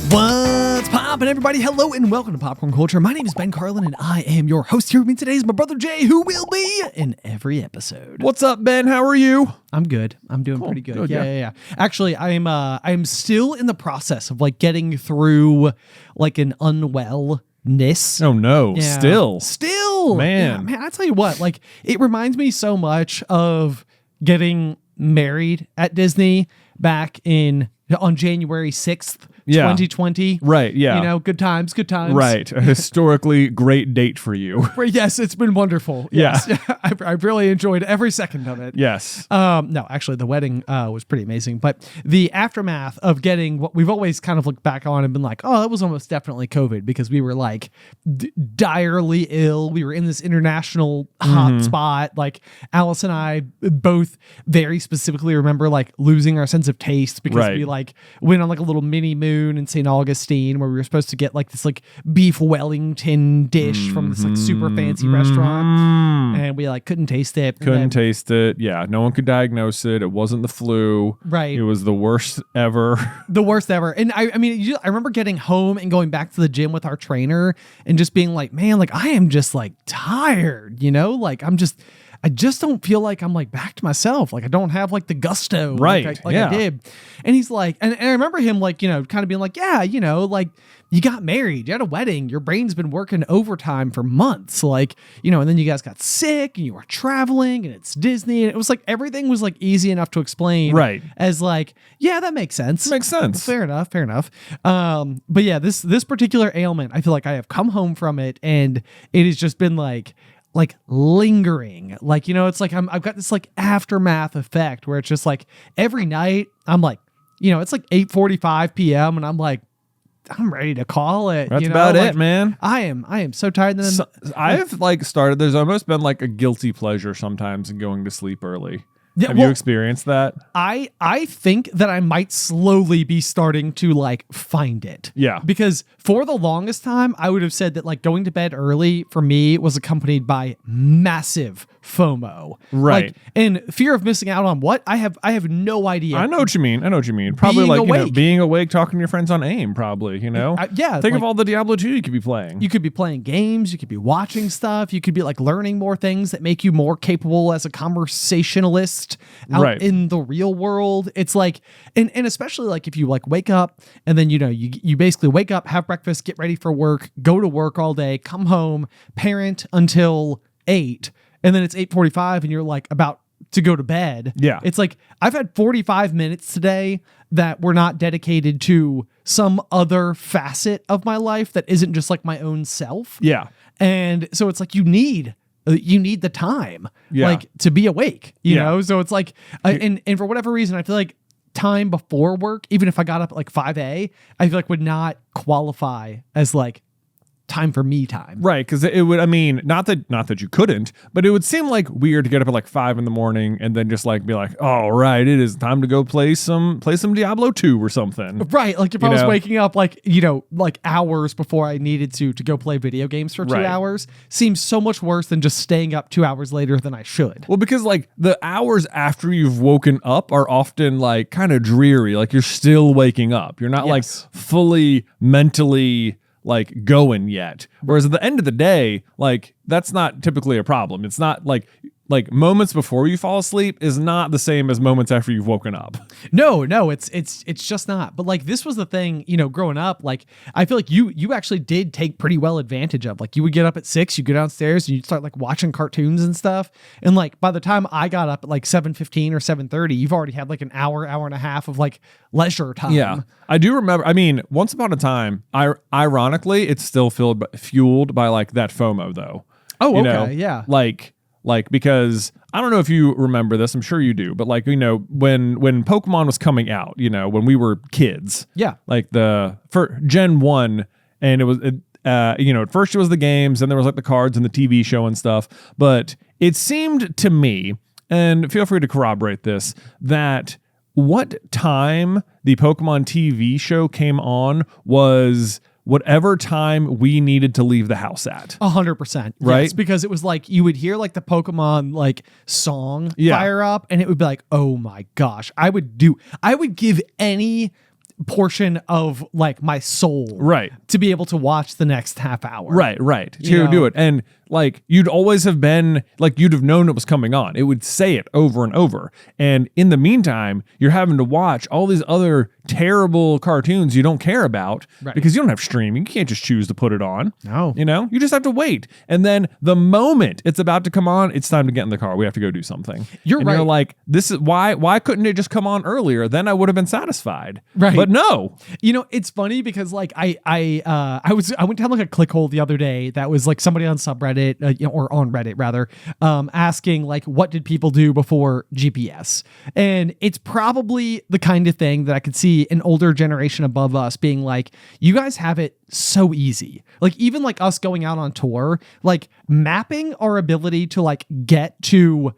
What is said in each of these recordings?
What's poppin', everybody? Hello and welcome to Popcorn Culture. My name is Ben Carlin and I am your host. Here with me today is my brother Jay, who will be in every episode. What's up, Ben? How are you? I'm good. I'm doing pretty good. Yeah. Actually, I'm still in the process of like getting through like an unwellness. Oh no, Yeah. Still, Man. I tell you what, like it reminds me so much of getting married at Disney back on January 6th, 2020. Right, yeah. You know, good times. Right. A historically great date for you. Yes, it's been wonderful. Yes. Yeah. I've really enjoyed every second of it. Yes. No, actually, the wedding was pretty amazing. But the aftermath of getting what we've always kind of looked back on and been like, oh, that was almost definitely COVID because we were like direly ill. We were in this international hot spot. Like Alice and I both very specifically remember like losing our sense of taste because we like went on like a little mini moon in St. Augustine where we were supposed to get like this like beef Wellington dish from this like super fancy restaurant, and we like couldn't taste it. Couldn't taste it. Yeah, no one could diagnose it. It wasn't the flu. Right. It was the worst ever. The worst ever. And I mean, I remember getting home and going back to the gym with our trainer and just being like, man, like I am just like tired, you know, like I just don't feel like I'm like back to myself. Like I don't have like the gusto right. I did. And he's like, and I remember him like, you know, kind of being like, yeah, you know, like you got married, you had a wedding, your brain's been working overtime for months. Like, you know, and then you guys got sick and you were traveling and it's Disney. And it was like, everything was like easy enough to explain. Right. As like, yeah, that makes sense. Makes sense. Fair enough. But yeah, this particular ailment, I feel like I have come home from it and it has just been like lingering, like, you know, it's like I've got this like aftermath effect where it's just like every night I'm like, you know, it's like 8:45 p.m. and I'm like, I'm ready to call it. That's you know? about like, it, man. I am so tired. Then I've like started, there's almost been like a guilty pleasure sometimes in going to sleep early. Yeah, Have you experienced that? I think that I might slowly be starting to like find it. Yeah. Because for the longest time, I would have said that like going to bed early for me was accompanied by massive FOMO. Right. Like, and fear of missing out on what? I have no idea. I know what you mean. Probably Being like, awake. you know, being awake, talking to your friends on AIM, probably, you know? Yeah. Think like, of all the Diablo 2 you could be playing. you could be playing games, you could be watching stuff, you could be like learning more things that make you more capable as a conversationalist out in the real world. It's like, and especially like if you like wake up and then, you know, you basically wake up, have breakfast, get ready for work, go to work all day, come home, parent until 8, and then it's 8:45 and you're like about to go to bed. Yeah. It's like I've had 45 minutes today that were not dedicated to some other facet of my life that isn't just like my own self. Yeah. And so it's like you need the time like to be awake, you know? So it's like, and for whatever reason, I feel like time before work, even if I got up at like 5 I feel like would not qualify as like time for me time. Right, because it would, I mean, not that you couldn't, but it would seem like weird to get up at like 5 in the morning and then just like be like, all right, it is time to go play some Diablo 2 or something. Right, like if I was waking up like, you know, like hours before I needed to go play video games for 2 hours seems so much worse than just staying up 2 hours later than I should. Well, because like the hours after you've woken up are often like kind of dreary, like you're still waking up. You're not like fully mentally like going yet. Whereas at the end of the day, like that's not typically a problem. It's not like moments before you fall asleep is not the same as moments after you've woken up. No, it's just not. But like this was the thing, you know, growing up, like I feel like you actually did take pretty well advantage of. Like you would get up at 6, you go downstairs and you'd start like watching cartoons and stuff. And like by the time I got up at like 7:15 or 7:30, you've already had like an hour and a half of like leisure time. Yeah. I do remember, I mean, once upon a time, ironically, it's still fueled by like that FOMO though. Oh, okay. You know? Yeah. Like, because I don't know if you remember this, I'm sure you do, but like, you know, when Pokemon was coming out, you know, when we were kids, like for Gen 1, and it was, you know, at first it was the games, and there was like the cards and the TV show and stuff, but it seemed to me, and feel free to corroborate this, that what time the Pokemon TV show came on was whatever time we needed to leave the house at. 100%. Right? Yes, because it was like, you would hear like the Pokemon like song fire up and it would be like, oh my gosh, I would give any portion of like my soul, right, to be able to watch the next half hour, right, to do it. And like you'd always have been like, you'd have known it was coming on. It would say it over and over. And in the meantime, you're having to watch all these other terrible cartoons you don't care about because you don't have streaming. You can't just choose to put it on. No. You know, you just have to wait. And then the moment it's about to come on, it's time to get in the car. We have to go do something. You're right. You're like, this is why couldn't it just come on earlier? Then I would have been satisfied. Right. But no. You know, it's funny because like I went down like a click hole the other day that was like somebody on subreddit, or on Reddit rather, asking like, what did people do before GPS? And it's probably the kind of thing that I could see an older generation above us being like, you guys have it so easy. Like even like us going out on tour, like mapping our ability to like get to,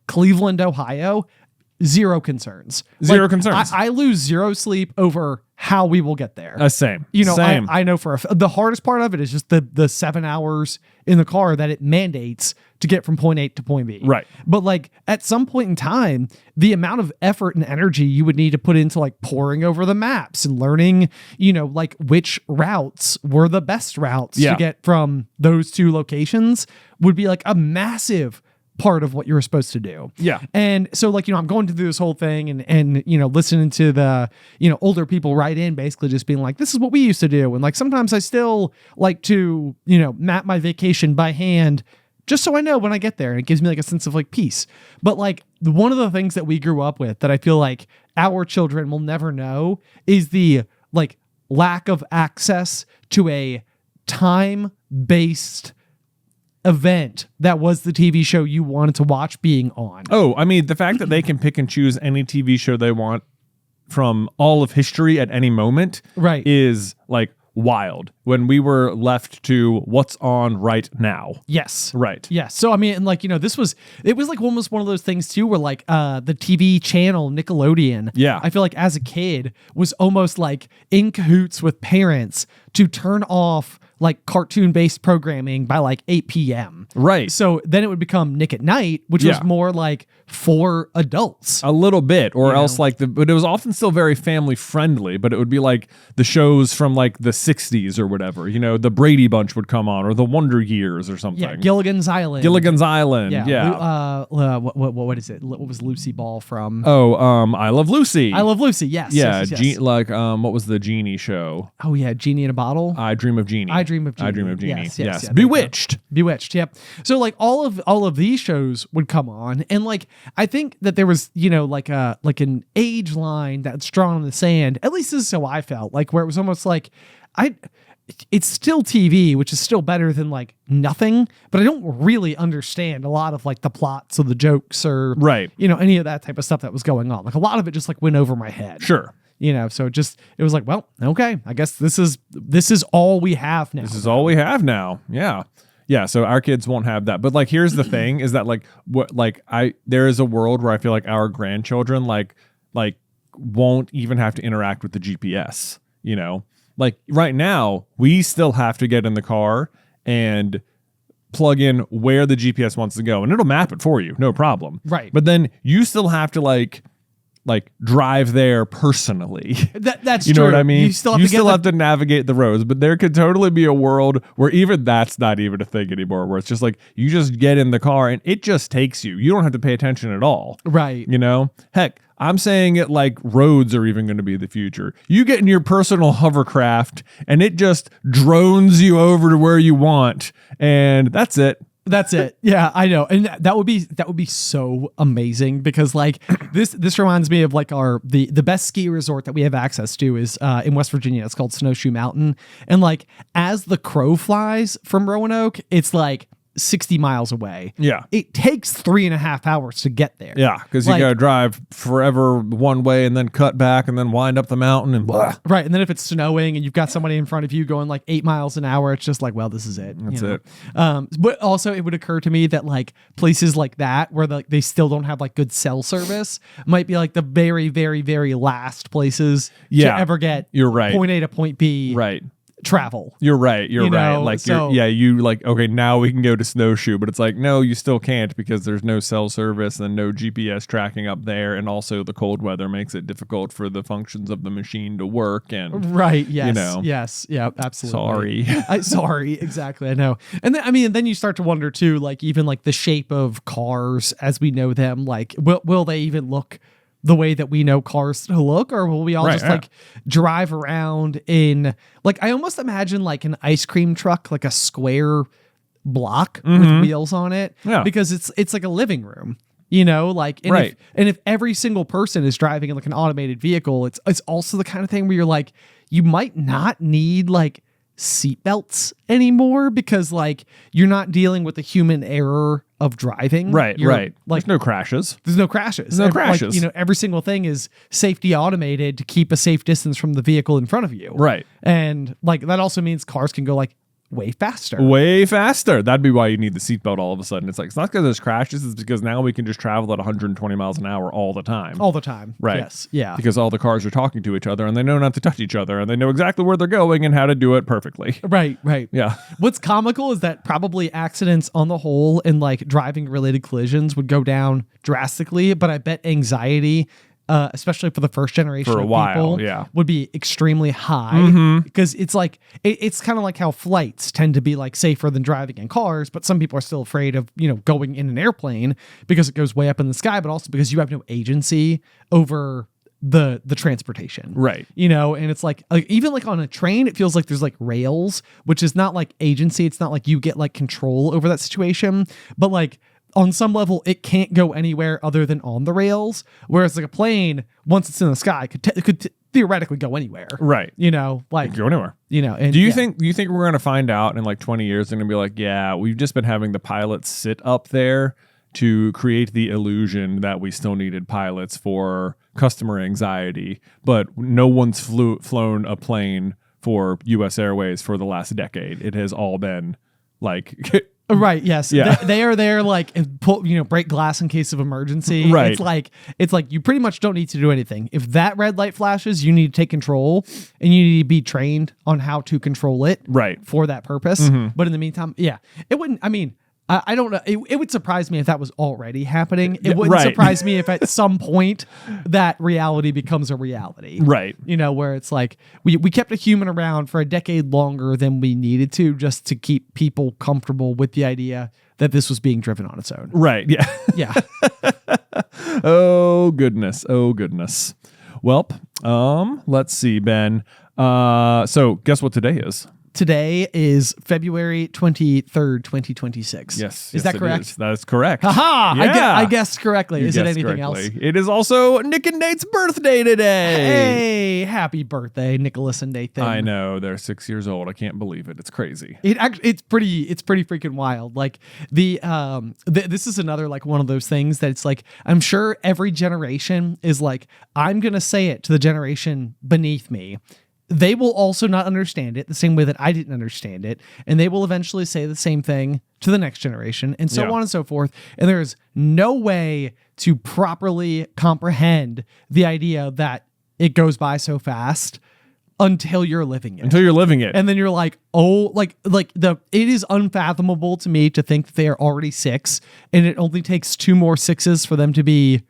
Cleveland, Ohio, zero concerns. Zero concerns. I lose zero sleep over how we will get there. Same. Same. I know the hardest part of it is just the 7 hours in the car that it mandates to get from point A to point B. Right. But like at some point in time, the amount of effort and energy you would need to put into like poring over the maps and learning, like which routes were the best routes to get from those two locations would be like a massive part of what you were supposed to do. Yeah. And so like, I'm going to do this whole thing and listening to the, older people write in basically just being like, this is what we used to do. And like, sometimes I still like to, map my vacation by hand just so I know when I get there, and it gives me like a sense of like peace. But like one of the things that we grew up with that I feel like our children will never know is the like lack of access to a time-based event that was the TV show you wanted to watch being on. Oh, I mean, the fact that they can pick and choose any TV show they want from all of history at any moment is like wild when we were left to what's on right now. Yes. Right. Yes. So, I mean, and like, it was like almost one of those things too, where like the TV channel Nickelodeon, I feel like as a kid was almost like in cahoots with parents to turn off like cartoon-based programming by like 8 p.m. Right. So then it would become Nick at Night, which was more like for adults. A little bit, or else like but it was often still very family friendly, but it would be like the shows from like the 60s or whatever, the Brady Bunch would come on, or the Wonder Years or something. Yeah, Gilligan's Island. What is it? What was Lucy Ball from? Oh, I Love Lucy. I Love Lucy, yes. Yeah, yes. What was the Genie show? Oh yeah, Genie in a Bottle? I Dream of Genie. I Dream of Genie. Yes. Bewitched. Yep. So like all of these shows would come on, and like I think that there was like an age line that's drawn in the sand. At least this is how I felt, like where it was almost like it's still TV, which is still better than like nothing, but I don't really understand a lot of like the plots or the jokes or any of that type of stuff that was going on. Like a lot of it just like went over my head. Sure. So it was like, well, okay, I guess this is all we have now. This is all we have now. Yeah. Yeah. So our kids won't have that. But like, here's the thing is that there is a world where I feel like our grandchildren like won't even have to interact with the GPS, like right now we still have to get in the car and plug in where the GPS wants to go, and it'll map it for you. No problem. Right. But then you still have to like drive there personally. That's you true. know what I mean? You still have to navigate the roads, but there could totally be a world where even that's not even a thing anymore, where it's just like you just get in the car and it just takes you. You don't have to pay attention at all. Right. Heck, I'm saying it like roads are even going to be the future. You get in your personal hovercraft and it just drones you over to where you want, and that's it. That's it. Yeah, I know. And that would be so amazing, because like this reminds me of like the best ski resort that we have access to is in West Virginia. It's called Snowshoe Mountain. And like as the crow flies from Roanoke, it's like 60 miles away. Yeah. It takes 3.5 hours to get there. Yeah, because you got to drive forever one way and then cut back and then wind up the mountain and blah. Right. And then if it's snowing and you've got somebody in front of you going like 8 miles an hour, it's just like, well, this is it. That's it. But also it would occur to me that like places like that where they still don't have like good cell service might be like the very, very, very last places to ever get You're right. point A to point B. Right. travel. You're right. You're right. know, Like, so- you like, okay, now we can go to Snowshoe, but it's like, no, you still can't because there's no cell service and no GPS tracking up there. And also the cold weather makes it difficult for the functions of the machine to work. And Right. Yes. you know. Yes. Yeah, absolutely. Sorry. Sorry. Exactly. I know. And then, I mean, then you start to wonder too, like even like the shape of cars as we know them, like will they even look the way that we know cars to look, or will we all just like drive around in like, I almost imagine like an ice cream truck, like a square block with wheels on it, because it's like a living room, you know, like, and if every single person is driving in like an automated vehicle, it's also the kind of thing where you're like, you might not need like seatbelts anymore because like you're not dealing with the human error of driving. Right. Like There's no crashes. Like, you know, every single thing is safety automated to keep a safe distance from the vehicle in front of you. Right. And like that also means cars can go like way faster. That'd be why you need the seatbelt all of a sudden. It's like, it's not because there's crashes, it's because now we can just travel at 120 miles an hour all the time. Right. Yes. Yeah. Because all the cars are talking to each other and they know not to touch each other and they know exactly where they're going and how to do it perfectly. Right. Yeah. What's comical is that probably accidents on the whole and like driving related collisions would go down drastically, but I bet anxiety, especially for the first generation for a of while, people, would be extremely high because it's like it's kind of like how flights tend to be like safer than driving in cars, but some people are still afraid of, you know, going in an airplane because it goes way up in the sky, but also because you have no agency over the transportation, right? You know, and it's like even like on a train, it feels like there's like rails, which is not like agency. It's not like you get like control over that situation, but like on some level, it can't go anywhere other than on the rails. Whereas like a plane, once it's in the sky, could theoretically go anywhere. Right. You know, like go anywhere. You know. And do you think we're going to find out in like 20 years? They're going to be like, yeah, we've just been having the pilots sit up there to create the illusion that we still needed pilots for customer anxiety, but no one's flown a plane for U.S. Airways for the last decade. It has all been like. Right. Yes. Yeah. They are there like break glass in case of emergency. Right. It's like you pretty much don't need to do anything. If that red light flashes, you need to take control and you need to be trained on how to control it. Right. For that purpose. But in the meantime, it wouldn't. I mean, I don't know. It would surprise me if that was already happening. It wouldn't surprise me if at some point that reality becomes a reality. Right. You know, where it's like we kept a human around for a decade longer than we needed to just to keep people comfortable with the idea that this was being driven on its own. Right. Yeah. Yeah. Oh, goodness. Welp, let's see, Ben. So guess what today is? Today is February 23rd, 2026. Yes. Is that correct? That is correct. Haha! Yeah. I guessed correctly. Is it anything correctly. else? It is also Nick and Nate's birthday today. Hey, happy birthday, Nicholas and Nathan. I know. They're 6 years old. I can't believe it. It's crazy. It's pretty freaking wild. Like this is another like one of those things that it's like, I'm sure every generation is like, I'm going to say it to the generation beneath me. They will also not understand it the same way that I didn't understand it. And they will eventually say the same thing to the next generation and so on and so forth. And there's no way to properly comprehend the idea that it goes by so fast until you're living it. And then you're like, oh, it is unfathomable to me to think that they are already 6 and it only takes 2 more 6s for them to be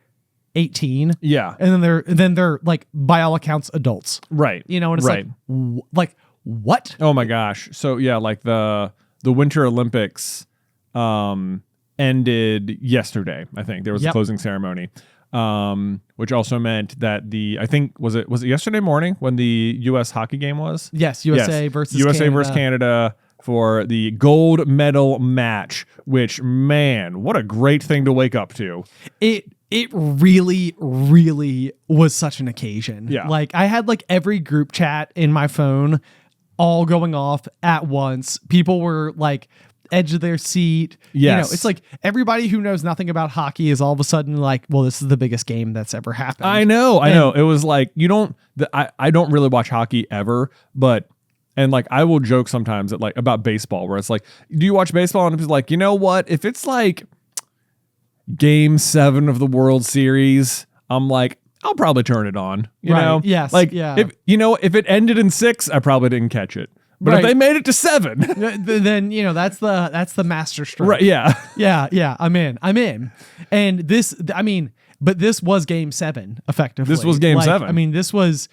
18. Yeah. And then they're like, by all accounts, adults. Right. You know, and it's like what? Oh my gosh. So yeah, like the Winter Olympics ended yesterday, I think. There was a closing ceremony. Which also meant that I think was it yesterday morning when the US hockey game was? Yes, USA versus Canada for the gold medal match, which, man, what a great thing to wake up to. It really, really was such an occasion. Yeah. Like I had like every group chat in my phone all going off at once. People were like edge of their seat. Yes. You know, it's like everybody who knows nothing about hockey is all of a sudden like, well, this is the biggest game that's ever happened. I know. It was like, I don't really watch hockey ever, and like I will joke sometimes about baseball where it's like, do you watch baseball? And it's like, you know what? If it's like Game 7 of the World Series, I'm like, I'll probably turn it on. You know? Yes. Like, yeah. if it ended in 6, I probably didn't catch it. But if they made it to 7, then that's the master stroke. Right? Yeah. Yeah. I'm in. And this, I mean, but this was game 7 effectively. This was game 7. I mean, this was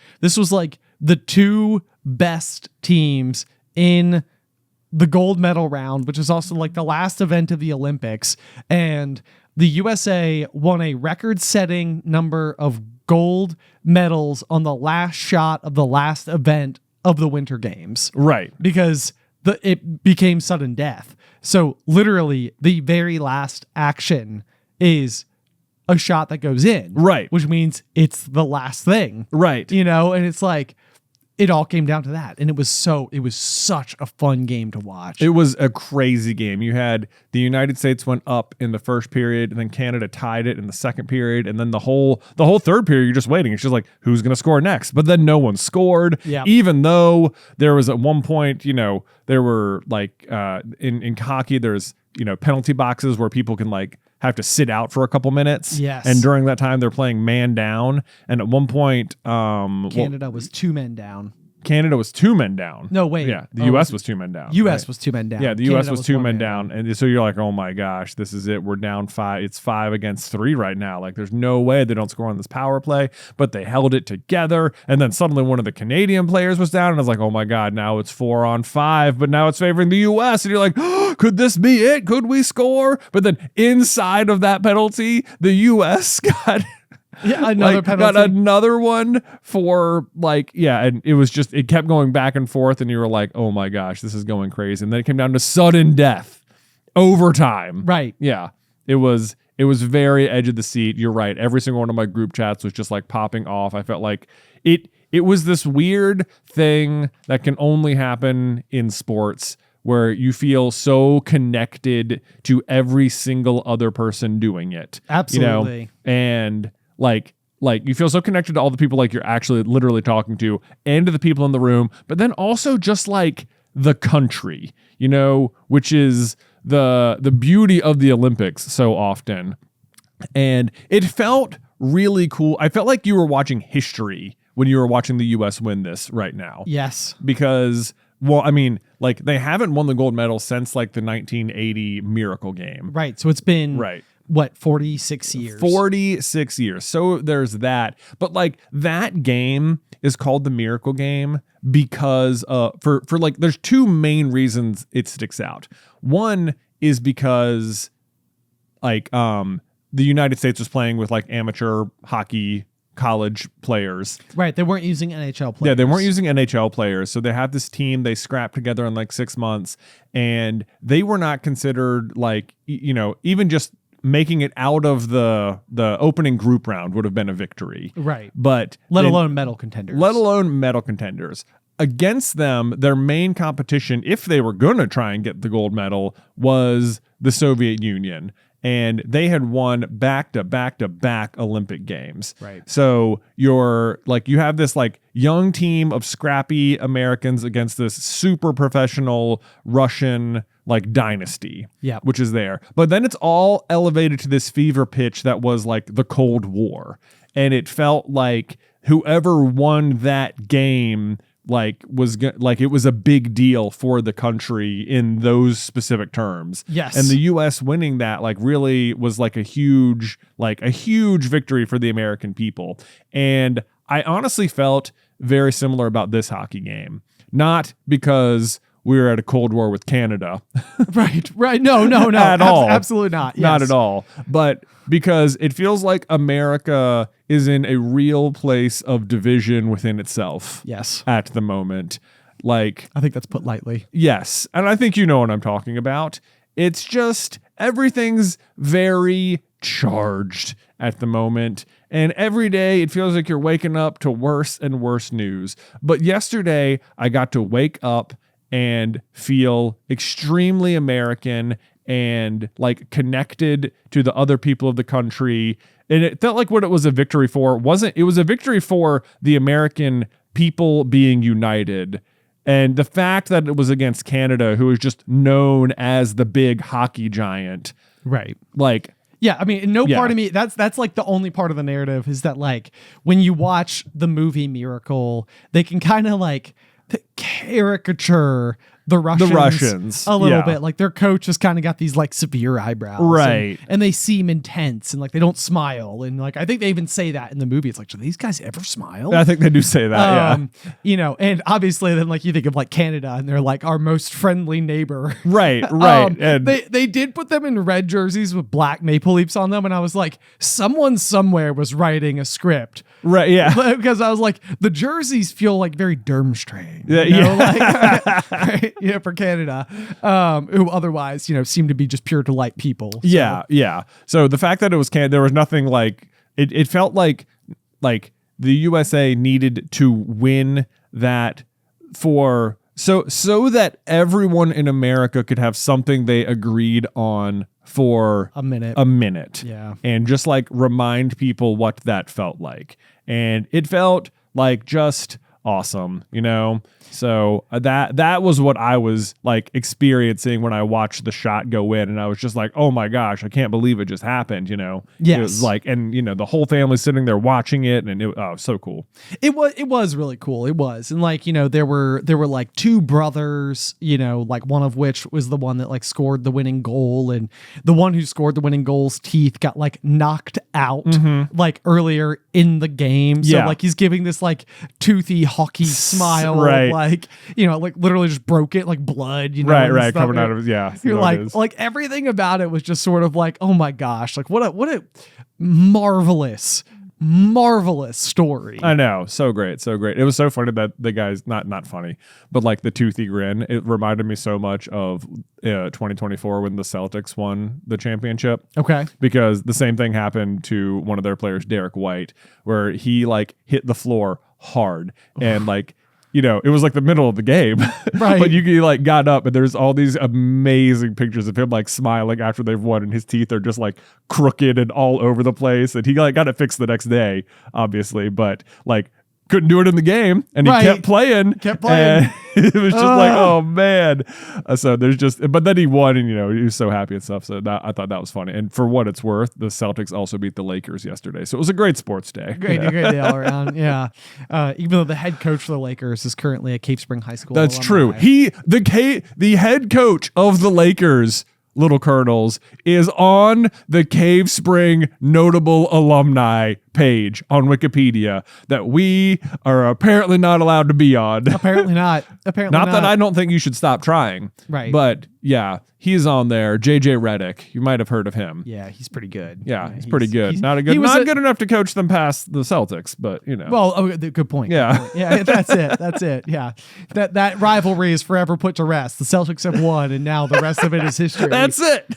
like the 2 best teams in the gold medal round, which is also like the last event of the Olympics. And the USA won a record-setting number of gold medals on the last shot of the last event of the Winter Games. Right. Because it became sudden death. So literally the very last action is a shot that goes in. Right. Which means it's the last thing. Right. And it's like, it all came down to that. And it was such a fun game to watch. It was a crazy game. You had the United States went up in the first period, and then Canada tied it in the second period, and then the whole third period, you're just waiting. It's just like, who's going to score next? But then no one scored. Yeah. Even though there was at one point, there were like in hockey, there's penalty boxes where people can like have to sit out for a couple minutes. Yes. And during that time, they're playing man down. And at one point, Canada was 2 men down. Canada was 2 men down. No, wait. Yeah, the U.S. was 2 men down. U.S. right? was 2 men down. Yeah, the U.S. was 2 men down. And so you're like, oh my gosh, this is it. We're down 5. It's 5 against 3 right now. Like, there's no way they don't score on this power play. But they held it together. And then suddenly one of the Canadian players was down. And I was like, oh my God, now it's 4 on 5. But now it's favoring the U.S. And you're like, oh, could this be it? Could we score? But then inside of that penalty, the U.S. got... Yeah, another penalty. Got another one for and it was just, it kept going back and forth, and you were like, oh my gosh, this is going crazy. And then it came down to sudden death, overtime. Right. Yeah. It was very edge of the seat. You're right. Every single one of my group chats was just like popping off. I felt like it was this weird thing that can only happen in sports, where you feel so connected to every single other person doing it. Absolutely. And like you feel so connected to all the people like you're actually literally talking to, and to the people in the room, but then also just like the country, which is the beauty of the Olympics so often. And it felt really cool. I felt like you were watching history when you were watching the US win this right now. Yes. Because, well, I mean, like, they haven't won the gold medal since like the 1980 Miracle game. Right. So it's been right. What, 46 years? 46 years. So there's that. But like, that game is called the Miracle Game because for like, there's 2 main reasons it sticks out. One is because like the United States was playing with like amateur hockey college players. Right. They weren't using NHL players. Yeah, they weren't using NHL players. So they had this team they scrapped together in like 6 months, and they were not considered like, even just making it out of the opening group round would have been a victory. Right. But let alone medal contenders. Against them, their main competition, if they were going to try and get the gold medal, was the Soviet Union. And they had won back-to-back Olympic Games. Right. So you have this like young team of scrappy Americans against this super professional Russian like dynasty, which is there. But then it's all elevated to this fever pitch that was like the Cold War. And it felt like whoever won that game it was a big deal for the country in those specific terms. Yes. And the US winning that really was a huge victory for the American people. And I honestly felt very similar about this hockey game. Not because we were at a Cold War with Canada. Right. No. At all. Absolutely not. Yes. Not at all. But because it feels like America is in a real place of division within itself. Yes. At the moment. I think that's put lightly. Yes. And I think you know what I'm talking about. It's just everything's very charged at the moment. And every day it feels like you're waking up to worse and worse news. But yesterday I got to wake up and feel extremely American and connected to the other people of the country. And it felt like what it was a victory for it was a victory for the American people being united. And the fact that it was against Canada, who is just known as the big hockey giant. Right. Yeah, I mean, part of me, that's the only part of the narrative is that when you watch the movie Miracle, they can kind of caricature the Russians a little bit. Like their coach has kind of got these like severe eyebrows, right? And they seem intense and like they don't smile. And like I think they even say that in the movie. It's like, do these guys ever smile? I think they do say that. You know, and obviously then like you think of like Canada and they're like our most friendly neighbor, right? And they did put them in red jerseys with black maple leaves on them, and I was like, someone somewhere was writing a script, right? Yeah, because I was like, the jerseys feel like very Durmstrang, like, right? Yeah, for Canada, who otherwise, you know, seem to be just pure delight people. So. Yeah. So the fact that it was Canada, there was nothing like it. It felt like the USA needed to win that so that everyone in America could have something they agreed on for a minute. Yeah, and just like remind people what that felt like, and it felt like just awesome, you know. So that was what I was like experiencing when I watched the shot go in, and I was just like, oh my gosh, I can't believe it just happened, you know. Yes. It was like, and you know, the whole family sitting there watching it, and it so cool. It was really cool. It was. And like, you know, there were like two brothers, you know, like one of which was the one that like scored the winning goal, and the one who scored the winning goal's teeth got like knocked out like earlier in the game. So like he's giving this like toothy hockey smile, right? Like, you know, like literally just broke it, like blood, you know, right, coming out of his, You're like everything about it was just sort of like, oh my gosh, like what a marvelous story. I know, so great. It was so funny that the guy's not funny, but like the toothy grin. It reminded me so much of 2024 when the Celtics won the championship. Okay, because the same thing happened to one of their players, Derek White, where he like hit the floor hard and like. You know, it was like the middle of the game, right? But you like got up, and there's all these amazing pictures of him like smiling after they've won, and his teeth are just like crooked and all over the place. And he like got it fixed the next day, obviously, but like couldn't do it in the game, and he kept playing. And it was just like, oh man. So there's just, but then he won, and you know he was so happy and stuff. So I thought that was funny. And for what it's worth, the Celtics also beat the Lakers yesterday, so it was a great sports day. Great day all around. Yeah, even though the head coach for the Lakers is currently a Cave Spring High School. That's alumni. true. The head coach of the Lakers, Little Colonels, is on the Cave Spring notable alumni page on Wikipedia that we are apparently not allowed to be on. Apparently not. Not that I don't think you should stop trying. Right. But yeah, he's on there. JJ Redick. You might have heard of him. Yeah, he's pretty good. Yeah, he's pretty good. Not good enough to coach them past the Celtics, but you know. Well, good point. Yeah. Yeah, that's it. Yeah. That rivalry is forever put to rest. The Celtics have won, and now the rest of it is history. That's it.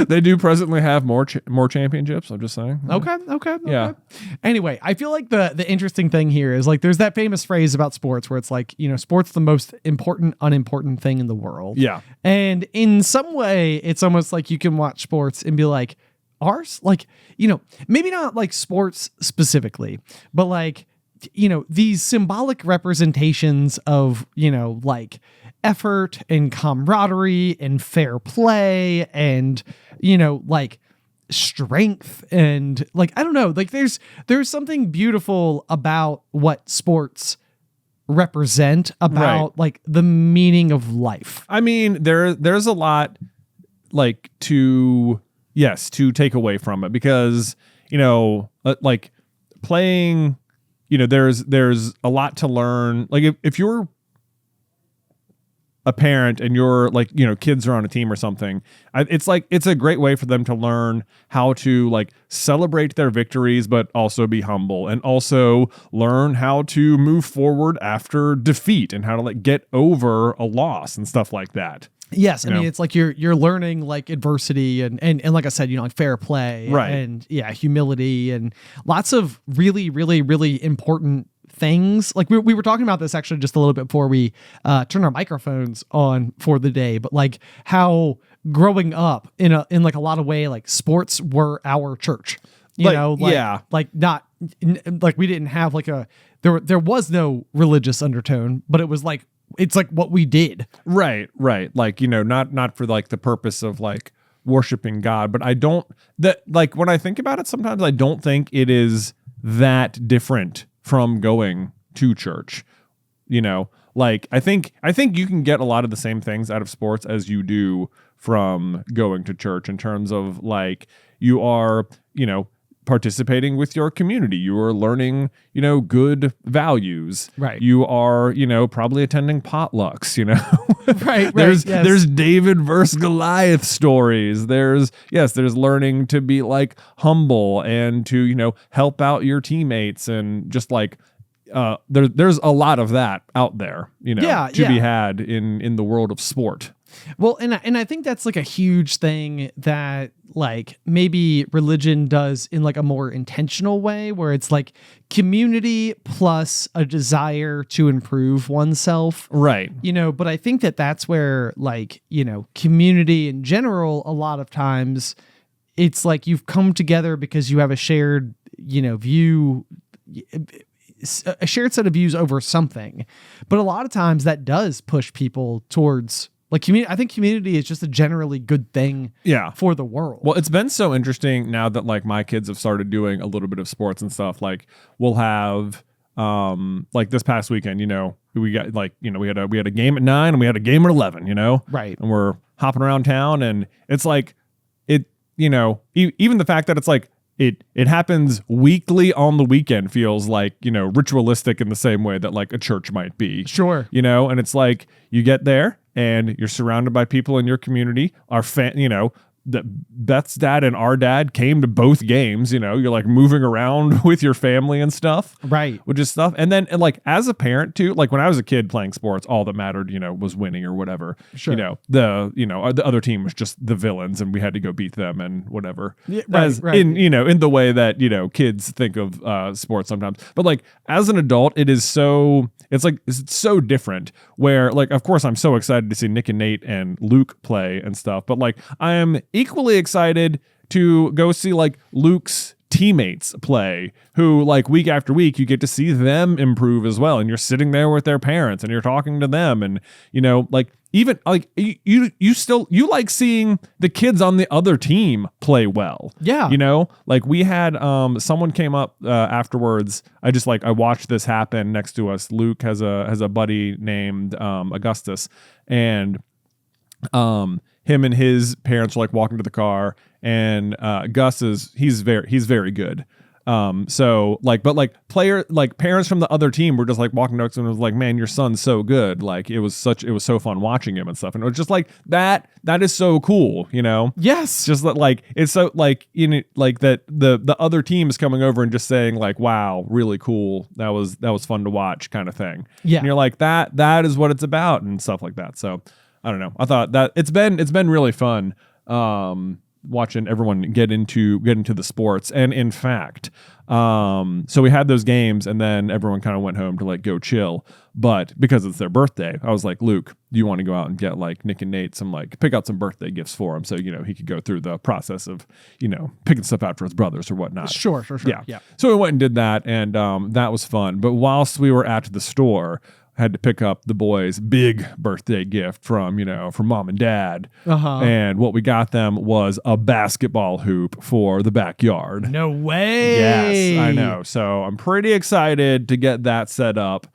They do presently have more championships. I'm just saying. Okay. Yeah. Anyway, I feel like the interesting thing here is like there's that famous phrase about sports where it's like, you know, sports the most important, unimportant thing in the world. Yeah. And in some way, it's almost like you can watch sports and be like, ours? Like, you know, maybe not like sports specifically, but like, you know, these symbolic representations of, you know, like effort and camaraderie and fair play and, you know, like strength and like, I don't know, like there's something beautiful about what sports represent about like the meaning of life. I mean, there's a lot like to take away from it because, you know, like playing, you know, there's a lot to learn. Like if you're a parent and you're like, you know, kids are on a team or something, it's like, it's a great way for them to learn how to like celebrate their victories, but also be humble and also learn how to move forward after defeat and how to like get over a loss and stuff like that. Yes, I mean, it's like you're learning like adversity and like I said, you know, like fair play, right? And humility and lots of really, really, really important things. Like we were talking about this actually just a little bit before we turned our microphones on for the day, but like how growing up in like a lot of way, like sports were our church. You know, like, like not like we didn't have like there was no religious undertone, but it was like it's like what we did. Right. Like, you know, not for like the purpose of like worshiping God, but like when I think about it, sometimes I don't think it is that different from going to church, you know, like I think you can get a lot of the same things out of sports as you do from going to church, in terms of like you are, participating with your community. You are learning, good values. Right. You are, probably attending potlucks, Right. There's David versus Goliath stories. There's learning to be like humble and to, help out your teammates, and just like there's a lot of that out there, to be had in the world of sport. Well, and I think that's like a huge thing that like maybe religion does in like a more intentional way, where it's like community plus a desire to improve oneself. Right. But I think that's where like, community in general, a lot of times it's like you've come together because you have a shared, view, a shared set of views over something. But a lot of times that does push people towards like community. I think community is just a generally good thing for the world. Well, it's been so interesting now that like my kids have started doing a little bit of sports and stuff. Like we'll have like this past weekend, we got like, we had a game at 9 and we had a game at 11, Right. And we're hopping around town, and it's like it, even the fact that it's like it happens weekly on the weekend feels like, ritualistic in the same way that like a church might be. Sure. And it's like you get there and you're surrounded by people in your community. That Beth's dad and our dad came to both games, you're like moving around with your family and stuff. Right. Which is stuff. And then like as a parent too, like when I was a kid playing sports, all that mattered, was winning or whatever. Sure. The other team was just the villains and we had to go beat them and whatever. Yeah, right. In the way that, kids think of sports sometimes. But like as an adult, it's so different, where like, of course I'm so excited to see Nick and Nate and Luke play and stuff, but like I am equally excited to go see like Luke's teammates play, who like week after week you get to see them improve as well, and you're sitting there with their parents and you're talking to them, and like even like you like seeing the kids on the other team play well. Yeah. Like we had someone came up afterwards. I watched this happen next to us. Luke has a buddy named Augustus, and him and his parents were like walking to the car, and Gus he's very good. So like, but like parents from the other team were just like walking next to him and was like, man, your son's so good. Like it was so fun watching him and stuff. And it was just like, that is so cool, Yes. Just that, like, it's so like, like that the other team is coming over and just saying like, wow, really cool. That was fun to watch, kind of thing. Yeah. And you're like, that is what it's about and stuff like that. So I don't know. I thought that it's been really fun. Watching everyone get into the sports. And in fact, so we had those games and then everyone kind of went home to like go chill, but because it's their birthday, I was like, Luke, do you want to go out and get like Nick and Nate pick out some birthday gifts for him, so he could go through the process of picking stuff out for his brothers or whatnot. Sure. Yeah. So we went and did that, and that was fun. But whilst we were at the store, had to pick up the boys' big birthday gift from mom and dad. Uh-huh. And what we got them was a basketball hoop for the backyard. No way. Yes, I know. So I'm pretty excited to get that set up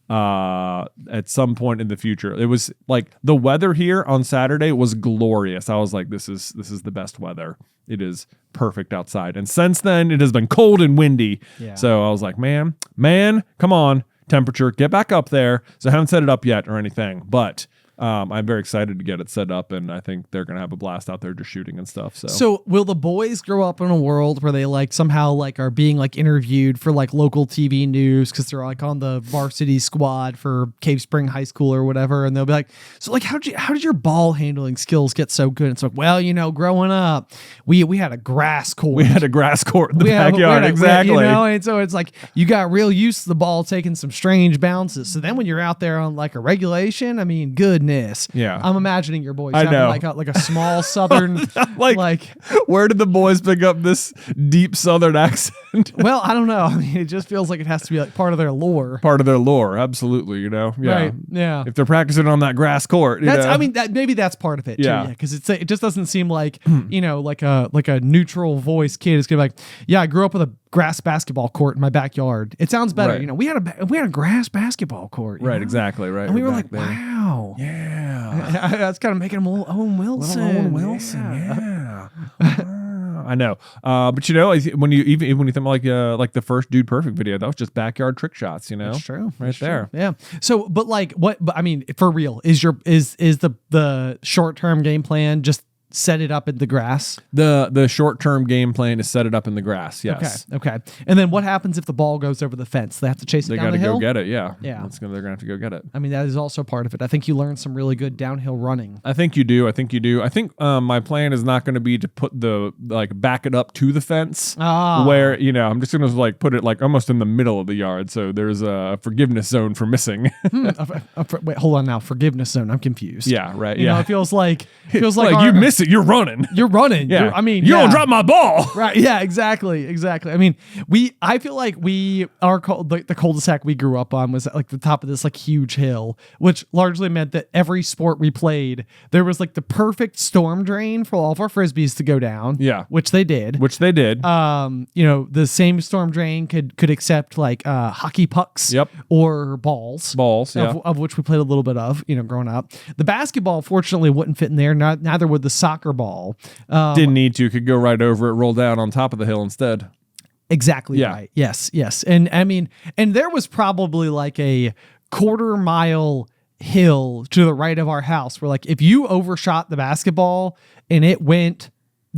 at some point in the future. It was like the weather here on Saturday was glorious. I was like, this is the best weather. It is perfect outside. And since then it has been cold and windy. Yeah. So I was like, man, come on. Temperature, get back up there. So I haven't set it up yet or anything, but I'm very excited to get it set up, and I think they're gonna have a blast out there just shooting and stuff. So will the boys grow up in a world where they like somehow like are being like interviewed for like local TV news because they're like on the varsity squad for Cave Spring High School or whatever, and they'll be like, so like how did your ball handling skills get so good? It's like, well, growing up we had a grass court. We had a grass court in the backyard, exactly. And so it's like you got real used to the ball taking some strange bounces. So then when you're out there on like a regulation, I mean, good goodness. Yeah. I'm imagining your boys I having know. like a small southern like where did the boys pick up this deep southern accent? Well, I don't know. I mean, it just feels like it has to be like part of their lore. Part of their lore, absolutely, you know. Yeah. Right. Yeah. If they're practicing on that grass court, you know. I mean, maybe that's part of it too. Yeah. Yeah, because it just doesn't seem like like a neutral voice kid is gonna be like, yeah, I grew up with a grass basketball court in my backyard. It sounds better. Right. We had a grass basketball court. Right, know? exactly, right. And we were like, there. wow. Yeah. That's kind of making him a little Owen Wilson. Yeah. I know. But when you think like the first Dude Perfect video, that was just backyard trick shots, you know? That's true. Right That's there. True. Yeah. So, but I mean, for real, is the short-term game plan just set it up in the grass? The short-term game plan is set it up in the grass, yes. Okay. And then what happens if the ball goes over the fence? They have to chase it down the hill? They got to go get it, yeah. Yeah. They're going to have to go get it. I mean, that is also part of it. I think you learned some really good downhill running. I think you do. I think my plan is not going to be to put back it up to the fence where, I'm just going to put it almost in the middle of the yard. So there's a forgiveness zone for missing. Wait, hold on now. Forgiveness zone. I'm confused. Yeah, right. You know, it feels like you miss it. You're running. You're running. Yeah. You don't drop my ball. Right. Yeah, exactly. I mean, I feel like the cul-de-sac we grew up on was at the top of this huge hill, which largely meant that every sport we played, there was the perfect storm drain for all of our Frisbees to go down. Yeah. Which they did. The same storm drain could accept hockey pucks. Yep. Or balls. Yeah. Of which we played a little bit of, growing up. The basketball, fortunately, wouldn't fit in there. Neither would the soccer ball. Didn't need to. Could go right over it, roll down on top of the hill instead. Exactly right. Yes. And I mean, and there was probably a quarter-mile hill to the right of our house where if you overshot the basketball and it went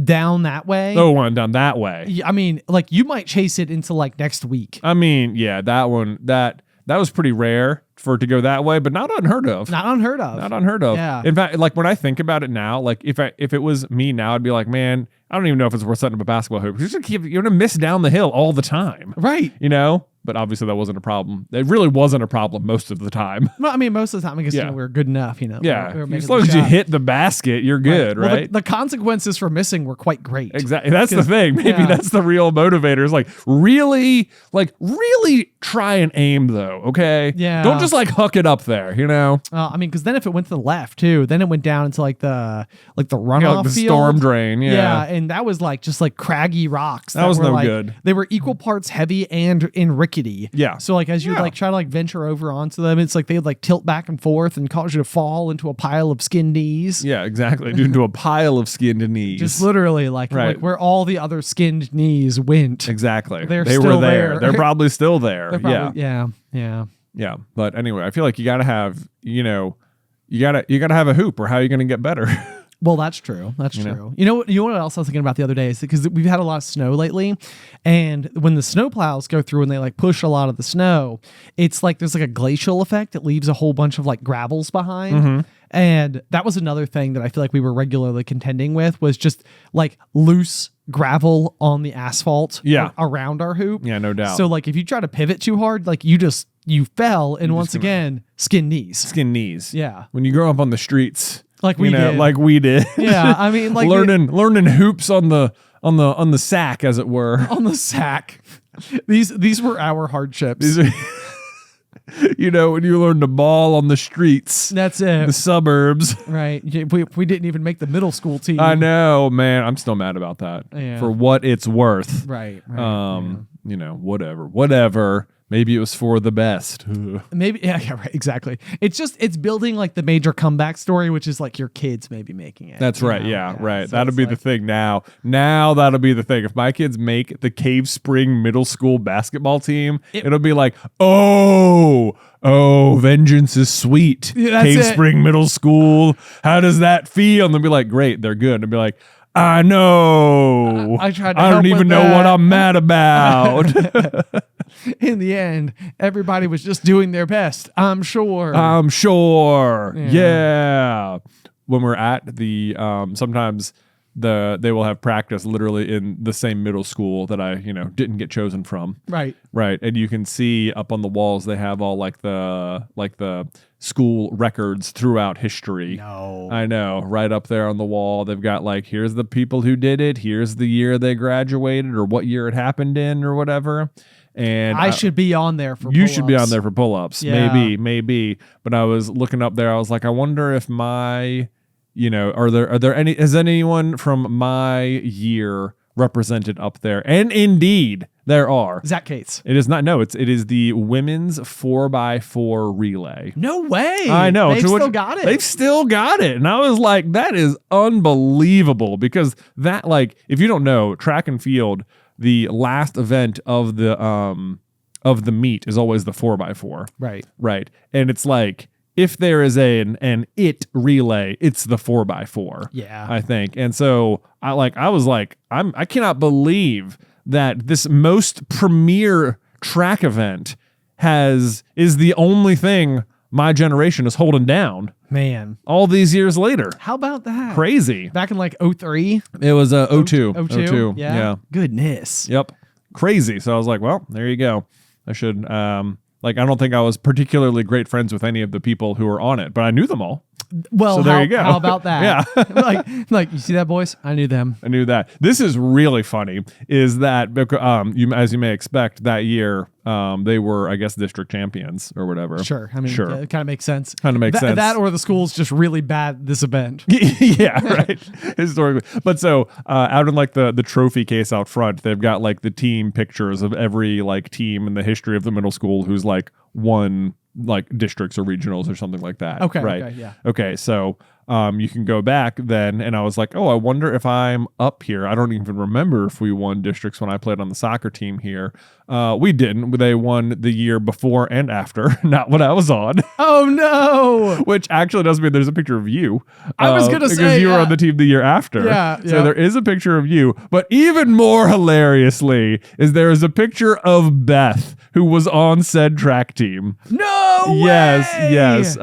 down that way. Oh, it went down that way. I mean, you might chase it into next week. I mean, yeah, that one, that was pretty rare for it to go that way, but not unheard of. Not unheard of. Yeah. In fact, when I think about it now, if it was me now, I'd be like, man, I don't even know if it's worth setting up a basketball hoop. You're gonna miss down the hill all the time. Right. But obviously that wasn't a problem. It really wasn't a problem most of the time. Well, I mean, most of the time, I guess we were good enough, Yeah. We were as long as you hit the basket, you're good, right? Well, the consequences for missing were quite great. Exactly. That's the thing. Maybe that's the real motivator. Is really try and aim though, okay? Yeah. Don't just huck it up there, I mean, because then if it went to the left too, then it went down into the runoff the field. storm drain. Yeah. And that was just craggy rocks. That was were, no good. They were equal parts heavy and rickety. Yeah. So as you try to venture over onto them, it's they would tilt back and forth and cause you to fall into a pile of skinned knees. Yeah, exactly. Into a pile of skinned knees. Just literally where all the other skinned knees went. Exactly. They were there. They're probably still there. Yeah. But anyway, I feel like you gotta have, you gotta have a hoop, or how are you gonna get better? Well, that's true. That's true. You know what else I was thinking about the other day is because we've had a lot of snow lately, and when the snow plows go through and they push a lot of the snow, it's there's a glacial effect that leaves a whole bunch of gravels behind. Mm-hmm. And that was another thing that I feel we were regularly contending with, was just loose gravel on the asphalt around our hoop. Yeah, no doubt. So if you try to pivot too hard, you fell, and once again, skin knees. Skin knees. Yeah. When you grow up on the streets. Like we did. Yeah, I mean, learning hoops on the sack, as it were. On the sack. These were our hardships. When you learn to ball on the streets. That's it. The suburbs. Right. We didn't even make the middle school team. I know, man. I'm still mad about that. Yeah. For what it's worth. Right. Whatever. Maybe it was for the best. Maybe, yeah, right, exactly. It's building the major comeback story, which is your kids maybe making it. That's right. Yeah, right. So that'll be the thing now. Now that'll be the thing. If my kids make the Cave Spring middle school basketball team, it'll be vengeance is sweet. Yeah, Cave Spring middle school. How does that feel? And they'll be great. They're good. And they'll be I know. I tried to I don't even know what I'm mad about. In the end, everybody was just doing their best. I'm sure. Yeah. When we're at the sometimes they will have practice literally in the same middle school that I didn't get chosen from. Right. And you can see up on the walls they have all like the school records throughout history. No. I know, right up there on the wall. They've got like, here's the people who did it, here's the year they graduated or what year it happened in or whatever. And I should be on there for you pull-ups. should be on there for pull-ups. Yeah. Maybe. But I was looking up there. I was like, I wonder if my, are there any, is anyone from my year represented up there? And indeed, there are. Zach Cates. It is not. No, it is the women's 4x4 relay. No way. I know. They've still got it. They've still got it. And I was like, that is unbelievable because that, like, if you don't know, track and field, the last event of the meet is always the 4x4. Right. And it's like, if there is an it relay, it's the 4x4. Yeah. I think. And so I was like, I cannot believe that this most premier track event is the only thing my generation is holding down. Man. All these years later. How about that? Crazy. Back in like 03? It was 02. 02? Yeah. Goodness. Yep. Crazy. So I was like, well, there you go. I should, I don't think I was particularly great friends with any of the people who were on it, but I knew them all. Well, so there you go. How about that? Yeah. like you see that, boys? I knew them. I knew that. This is really funny. Is that as you may expect, that year they were, I guess, district champions or whatever. Sure. I mean, sure. It kind of makes sense. Sense. That or the school's just really bad at this event. Yeah, right. Historically. But so out in like the trophy case out front, they've got like the team pictures of every like team in the history of the middle school who's like won like districts or regionals or something like that. Okay. Right. Okay, yeah. Okay. So you can go back then, and I was like, oh, I wonder if I'm up here. I don't even remember if we won districts when I played on the soccer team here. We didn't. They won the year before and after, not when I was on. Oh no! Which actually does mean there's a picture of you. I was gonna say because you were on the team the year after. Yeah. So there is a picture of you, but even more hilariously is there is a picture of Beth who was on said track team. No way! Yes.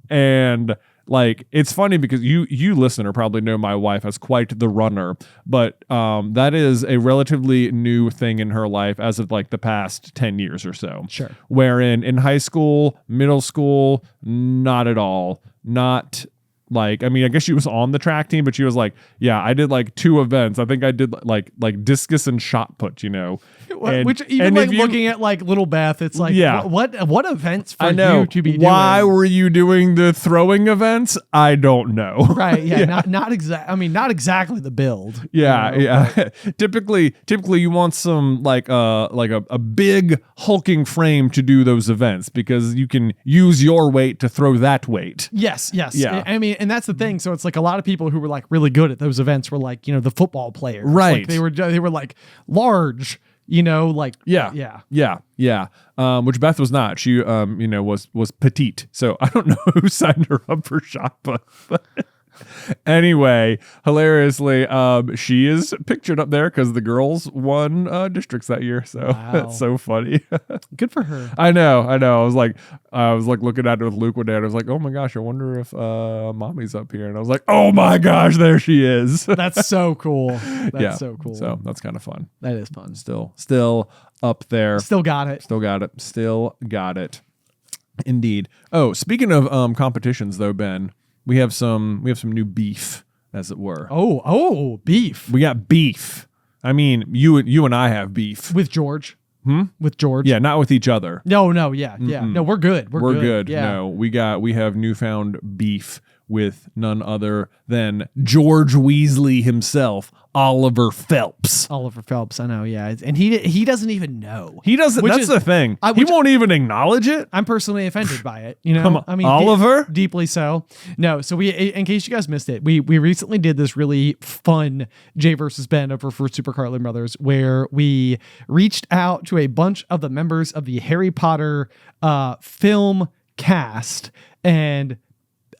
And like, it's funny because you listener probably know my wife as quite the runner, but that is a relatively new thing in her life as of like the past 10 years or so. Sure. Wherein in high school, middle school, not at all. Not like, I mean, I guess she was on the track team, but she was like, yeah, I did like 2 events. I think I did like discus and shot put, Which even like looking at like little Beth, it's like, yeah. what events for I know. you to be doing? Why were you doing the throwing events? I don't know. Right. Yeah. Not exactly the build. Yeah. Typically you want some like a big hulking frame to do those events because you can use your weight to throw that weight. Yes. Yeah. I mean, and that's the thing. So it's like a lot of people who were like really good at those events were like, the football players. Right. Like they were like large, like yeah. Which Beth was not. She was petite. So I don't know who signed her up for shot put. Anyway, hilariously, she is pictured up there because the girls won districts that year. So That's so funny. Good for her. I know. I was like looking at it with Luke one day, and I was like, oh my gosh, I wonder if mommy's up here. And I was like, oh my gosh, there she is. That's so cool. That's so cool. So that's kind of fun. That is fun. Still up there. Still got it. Still got it. Indeed. Oh, speaking of competitions though, Ben. We have some new beef, as it were. Oh, beef. We got beef. I mean, you and I have beef. With George. With George. Yeah, not with each other. No, yeah. No, we're good. We're good. Yeah. No, we have newfound beef with none other than George Weasley himself, Oliver Phelps. I know, yeah. And he doesn't even know. He doesn't. That's the thing. He won't even acknowledge it. I'm personally offended by it. Come on, I mean, Oliver? Deeply so. No, so in case you guys missed it, we recently did this really fun Jay versus Ben over for Super Carlin Brothers, where we reached out to a bunch of the members of the Harry Potter film cast and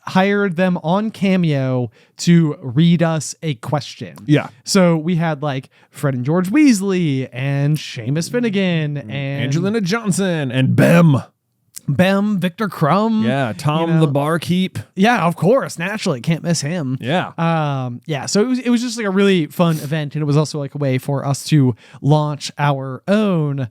hired them on Cameo to read us a question. Yeah. So we had like Fred and George Weasley and Seamus Finnegan and Angelina Johnson and Bem. Bem, Victor Crumb. Yeah, Tom the barkeep. Yeah, of course. Naturally, can't miss him. Yeah. Yeah. So it was just like a really fun event, and it was also like a way for us to launch our own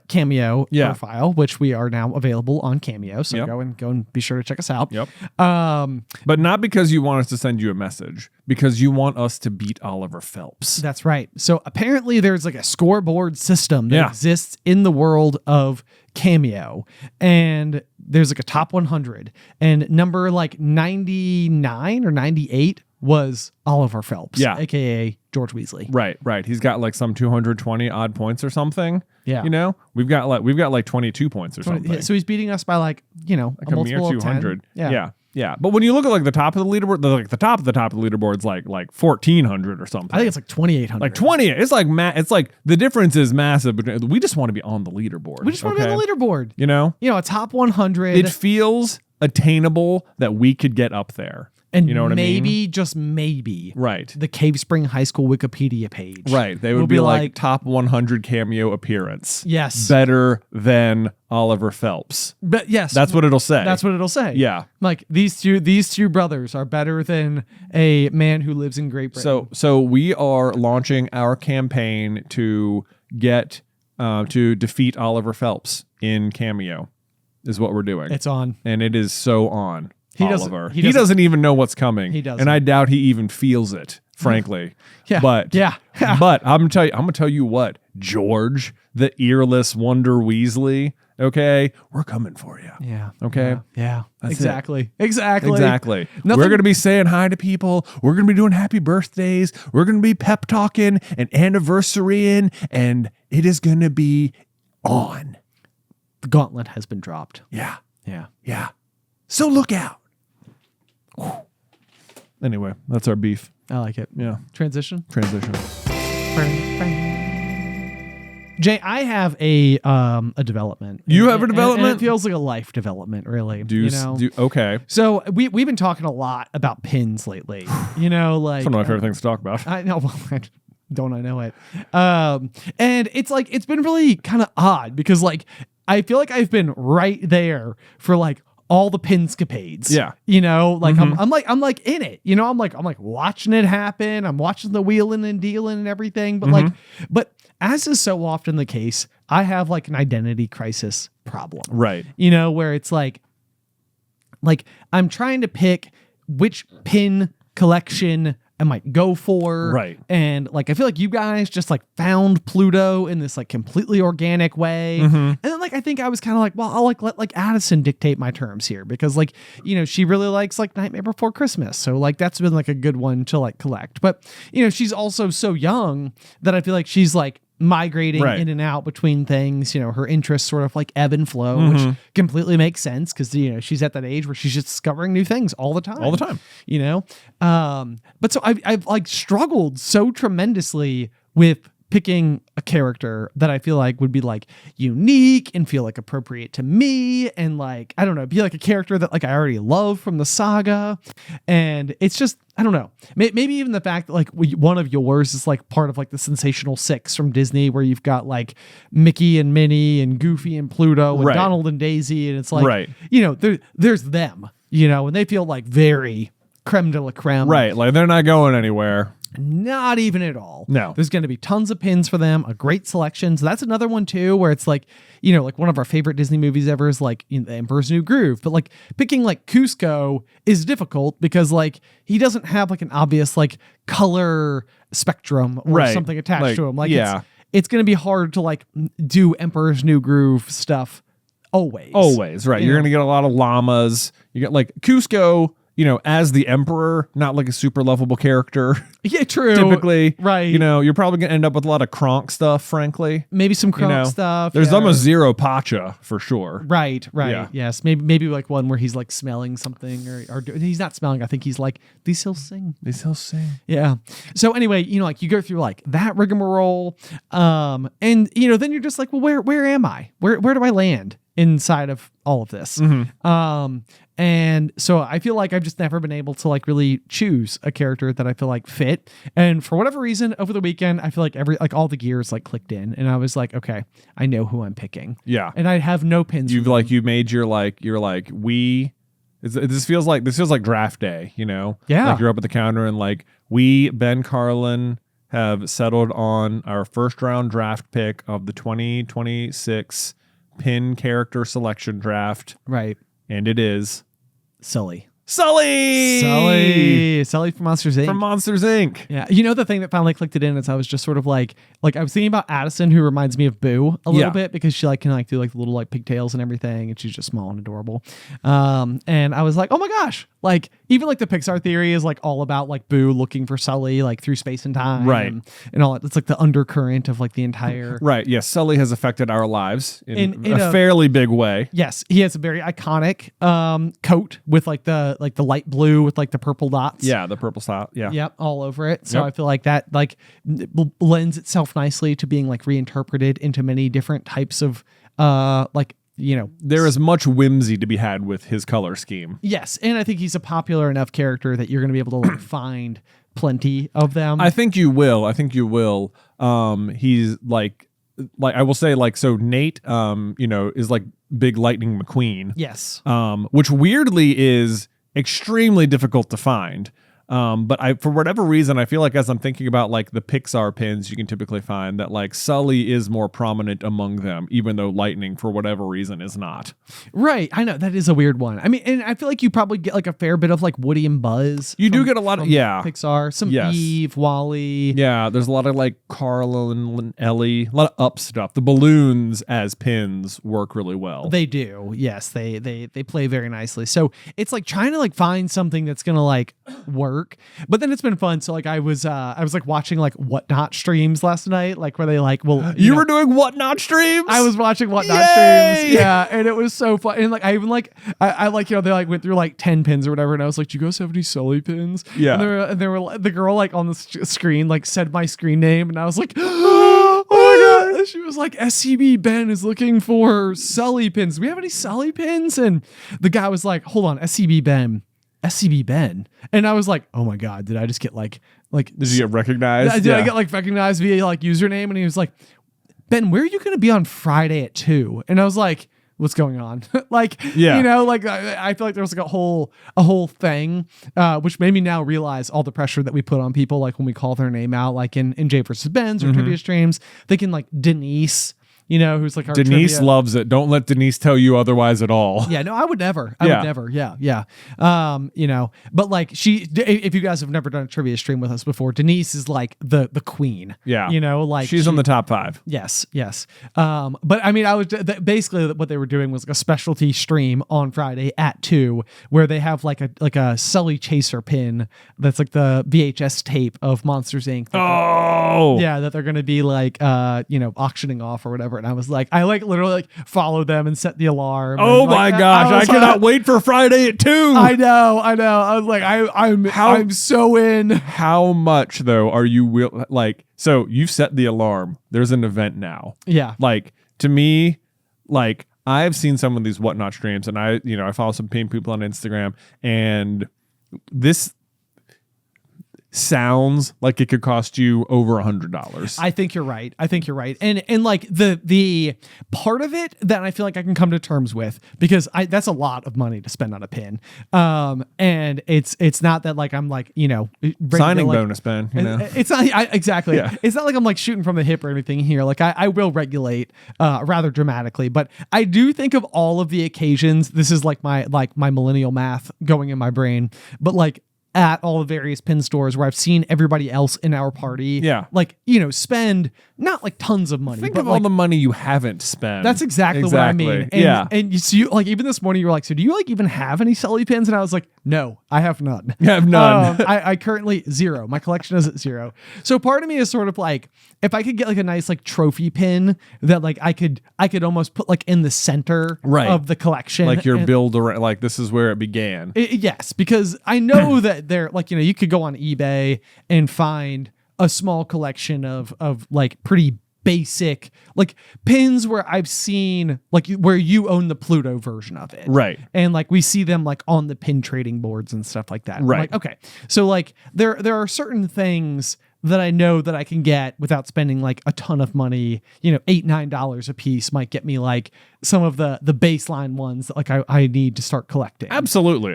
Cameo profile, which we are now available on Cameo. So go and be sure to check us out. Yep. But not because you want us to send you a message, because you want us to beat Oliver Phelps. That's right. So apparently there's like a scoreboard system that exists in the world of Cameo, and there's like a top 100, and number like 99 or 98 was Oliver Phelps, aka George Weasley. Right. He's got like some 220 odd points or something. Yeah. You know, we've got like 22 points or something. So he's beating us by like, you know, like a mere 200. Yeah. But when you look at like the top of the leaderboard, like the top of the leaderboard's like 1,400 or something. I think it's like 2,800. Like 20. It's like it's like the difference is massive. But we just want to be on the leaderboard. We just want to be on the leaderboard. You know, a top 100. It feels attainable that we could get up there. And you know what I mean? Maybe, just maybe, the Cave Spring High School Wikipedia page. Right. They would be like top 100 Cameo appearance. Yes. Better than Oliver Phelps. But yes. That's what it'll say. That's what it'll say. Yeah. Like these two brothers are better than a man who lives in Great Britain. So we are launching our campaign to get to defeat Oliver Phelps in Cameo is what we're doing. It's on. And it is so on. He doesn't even know what's coming. He doesn't. And I doubt he even feels it, frankly. But I'm gonna tell you what, George, the earless Wonder Weasley, okay, we're coming for you. Yeah. Okay. Yeah. That's exactly. It. Exactly. We're gonna be saying hi to people. We're gonna be doing happy birthdays. We're gonna be pep talking and anniversarying, and it is gonna be on. The gauntlet has been dropped. Yeah. Yeah. So look out. Anyway, that's our beef. I like it. Yeah. Transition. Jay, I have a development. You have a development? And it feels like a life development, really. Okay. So we've been talking a lot about pins lately. Like it's one of my favorite things to talk about. I know. Don't I know it? And it's like it's been really kind of odd because like I feel like I've been right there for like all the pinscapades. Yeah. I'm like in it. I'm like watching it happen. I'm watching the wheeling and dealing and everything. But but as is so often the case, I have like an identity crisis problem. Right. Where it's like I'm trying to pick which pin collection I might go for. Right. And like, I feel like you guys just like found Pluto in this like completely organic way. And then like, I think I was kind of like, well, I'll like let like Addison dictate my terms here because like, she really likes like Nightmare Before Christmas. So like, that's been like a good one to like collect. But, she's also so young that I feel like she's like migrating in and out between things. Her interests sort of like ebb and flow, which completely makes sense because she's at that age where she's just discovering new things all the time. But so I've like struggled so tremendously with picking a character that I feel like would be like unique and feel like appropriate to me and like, I don't know, be like a character that like I already love from the saga. And it's just, I don't know, maybe even the fact that like one of yours is like part of like the Sensational Six from Disney where you've got like Mickey and Minnie and Goofy and Pluto and Donald and Daisy. And it's like, there's them, and they feel like very creme de la creme. Right. Like they're not going anywhere. Not even at all. No. There's going to be tons of pins for them, a great selection. So that's another one too, where it's like, like one of our favorite Disney movies ever is like The Emperor's New Groove. But like picking like Cusco is difficult because like he doesn't have like an obvious like color spectrum or something attached to him. Like it's going to be hard to like do Emperor's New Groove stuff always. Right. You're going to get a lot of llamas. You get like Cusco, as the emperor, not like a super lovable character. Yeah, true. Typically. Right. You're probably going to end up with a lot of Kronk stuff, frankly. Maybe some Kronk stuff. There's almost zero Pacha for sure. Right. Yeah. Yes. Maybe like one where he's like smelling something or he's not smelling. I think he's like, these hills sing. These hills sing. Yeah. So anyway, like you go through like that rigmarole. And then you're just like, well, where am I? Where do I land? inside of all of this. And so I feel like I've just never been able to like really choose a character that I feel like fit. And for whatever reason, over the weekend, I feel like all the gears like clicked in, and I was like, okay, I know who I'm picking. Yeah. And I have no pins. You made your this feels like draft day, you know? Yeah. Like you're up at the counter and like we, Ben, Carlin, have settled on our first round draft pick of the 2026 pin character selection draft. Right. And it is Sully from Monsters Inc. From Monsters Inc. Yeah. You know, the thing that finally clicked it in is I was just sort of like I was thinking about Addison, who reminds me of Boo a little bit because she like can like do like little like pigtails and everything, and she's just small and adorable. And I was like, oh my gosh, like even like the Pixar theory is like all about like Boo looking for Sully like through space and time, right? And all it's like the undercurrent of like the entire right. Yes, Sully has affected our lives in a fairly big way. Yes, he has a very iconic coat with like the light blue with like the purple dots. Yeah, the purple style. Yeah. Yep, all over it. So I feel like that like lends itself nicely to being like reinterpreted into many different types of like, you know, there is much whimsy to be had with his color scheme. Yes, and I think he's a popular enough character that you're going to be able to like find plenty of them. I think you will. He's like I will say like, so Nate you know, is like big Lightning McQueen. Yes. Which weirdly is extremely difficult to find. But for whatever reason, I feel like as I'm thinking about like the Pixar pins, you can typically find that like Sully is more prominent among them, even though Lightning for whatever reason is not. Right. I know that is a weird one. I mean, and I feel like you probably get like a fair bit of like Woody and Buzz. You do get a lot of Pixar, some Eve, Wally. Yeah, there's a lot of like Carlin and Ellie, a lot of up stuff. The balloons as pins work really well. They do. Yes, they play very nicely. So it's like trying to like find something that's gonna like work. But then it's been fun. So like I was like watching like Whatnot streams last night, like where they like, well, you were doing Whatnot streams? I was watching Whatnot streams. Yeah, and it was so fun. And like I even like I like, you know, they like went through like 10 pins or whatever, and I was like, do you guys have any Sully pins? Yeah. And there were the girl like on the screen like said my screen name, and I was like, oh my god. She was like, SCB Ben is looking for Sully pins. Do we have any Sully pins? And the guy was like, hold on, SCB Ben. And I was like, oh my god, did I just get like did you get recognized? Did I get like recognized via like username? And he was like, Ben, where are you going to be on Friday at 2? And I was like, what's going on? Like, you know, like I feel like there was like a whole thing, which made me now realize all the pressure that we put on people, like when we call their name out, like in Jay versus Ben's or trivia streams, thinking like Denise, you know, who's like our Denise trivia. Loves it. Don't let Denise tell you otherwise at all. Yeah, no, I would never. I would never. Yeah. You know, but like if you guys have never done a trivia stream with us before, Denise is like the queen. Yeah. You know, like she's on the top 5. Yes. But I mean, I was basically what they were doing was like a specialty stream on Friday at 2, where they have like a Sully Chaser pin that's like the VHS tape of Monsters Inc. That they're going to be like you know, auctioning off or whatever. And I was like, I like literally like followed them and set the alarm. Oh my gosh, I cannot wait for Friday at 2. I know. I was like, I'm so in. How much though are you like? So you've set the alarm. There's an event now. Yeah. Like to me, like I've seen some of these Whatnot streams, and I follow some pin people on Instagram, and this sounds like it could cost you over $100. I think you're right. And like the part of it that I feel like I can come to terms with, because that's a lot of money to spend on a pin. And it's not that like I'm like, you know, signing bonus, Ben, you know. It's not exactly. Yeah. It's not like I'm like shooting from the hip or anything here. Like I will regulate rather dramatically, but I do think of all of the occasions. This is like my millennial math going in my brain, but like at all the various pin stores where I've seen everybody else in our party, like, you know, spend not like tons of money. Think of all the money you haven't spent. That's exactly what I mean. And, and you see, like, even this morning you were like, so do you like even have any Sully pins? And I was like, no, I have none. You have none. I currently 0. My collection is at 0. So part of me is sort of like, if I could get like a nice like trophy pin that like I could almost put like in the center of the collection, like your build around, like this is where it began. Yes, because I know that they're like, you know, you could go on eBay and find a small collection of like pretty basic like pins where I've seen like where you own the Pluto version of it. Right. And like we see them like on the pin trading boards and stuff like that. Right. I'm like, okay. So like there are certain things that I know that I can get without spending like a ton of money, $8-9 a piece might get me like some of the baseline ones that like I need to start collecting. Absolutely.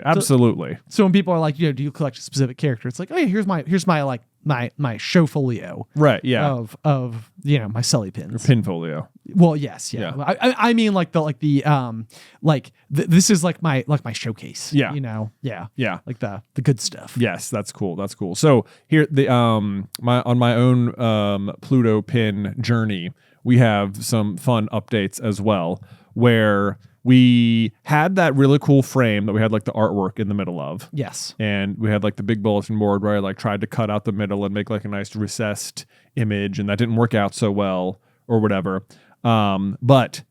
So when people are like, do you collect a specific character? It's like, oh yeah, here's my like my show folio. Right. Yeah. Of my Sully pins. Or pin folio. Well, yes, yeah. I mean this is like my showcase. Yeah. Yeah. Like the good stuff. Yes, that's cool. So here on my own Pluto pin journey, we have some fun updates as well, where we had that really cool frame that we had like the artwork in the middle of. Yes. And we had like the big bulletin board where I like tried to cut out the middle and make like a nice recessed image, and that didn't work out so well or whatever. But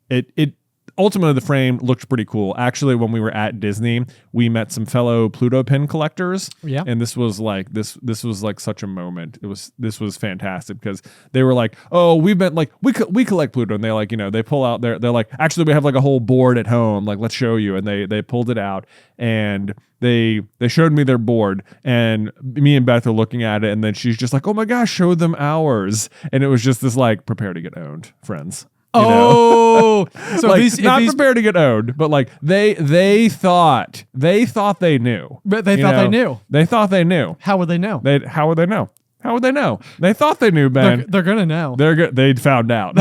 it ultimately the frame looked pretty cool. Actually, when we were at Disney, we met some fellow Pluto pin collectors. Yeah. And this was like this was like such a moment. This was fantastic because they were like, "Oh, we've been like we collect Pluto," and they like, they pull out they're like, "Actually, we have like a whole board at home. Like, let's show you." And they pulled it out and they showed me their board, and me and Beth are looking at it, and then she's just like, "Oh my gosh, show them ours." And it was just this like, prepare to get owned, friends. So like, not prepared to get owned, but like they thought they knew. But they thought they knew. They thought they knew. How would they know? How would they know? How would they know? They thought they knew, Ben. They're gonna know. They found out.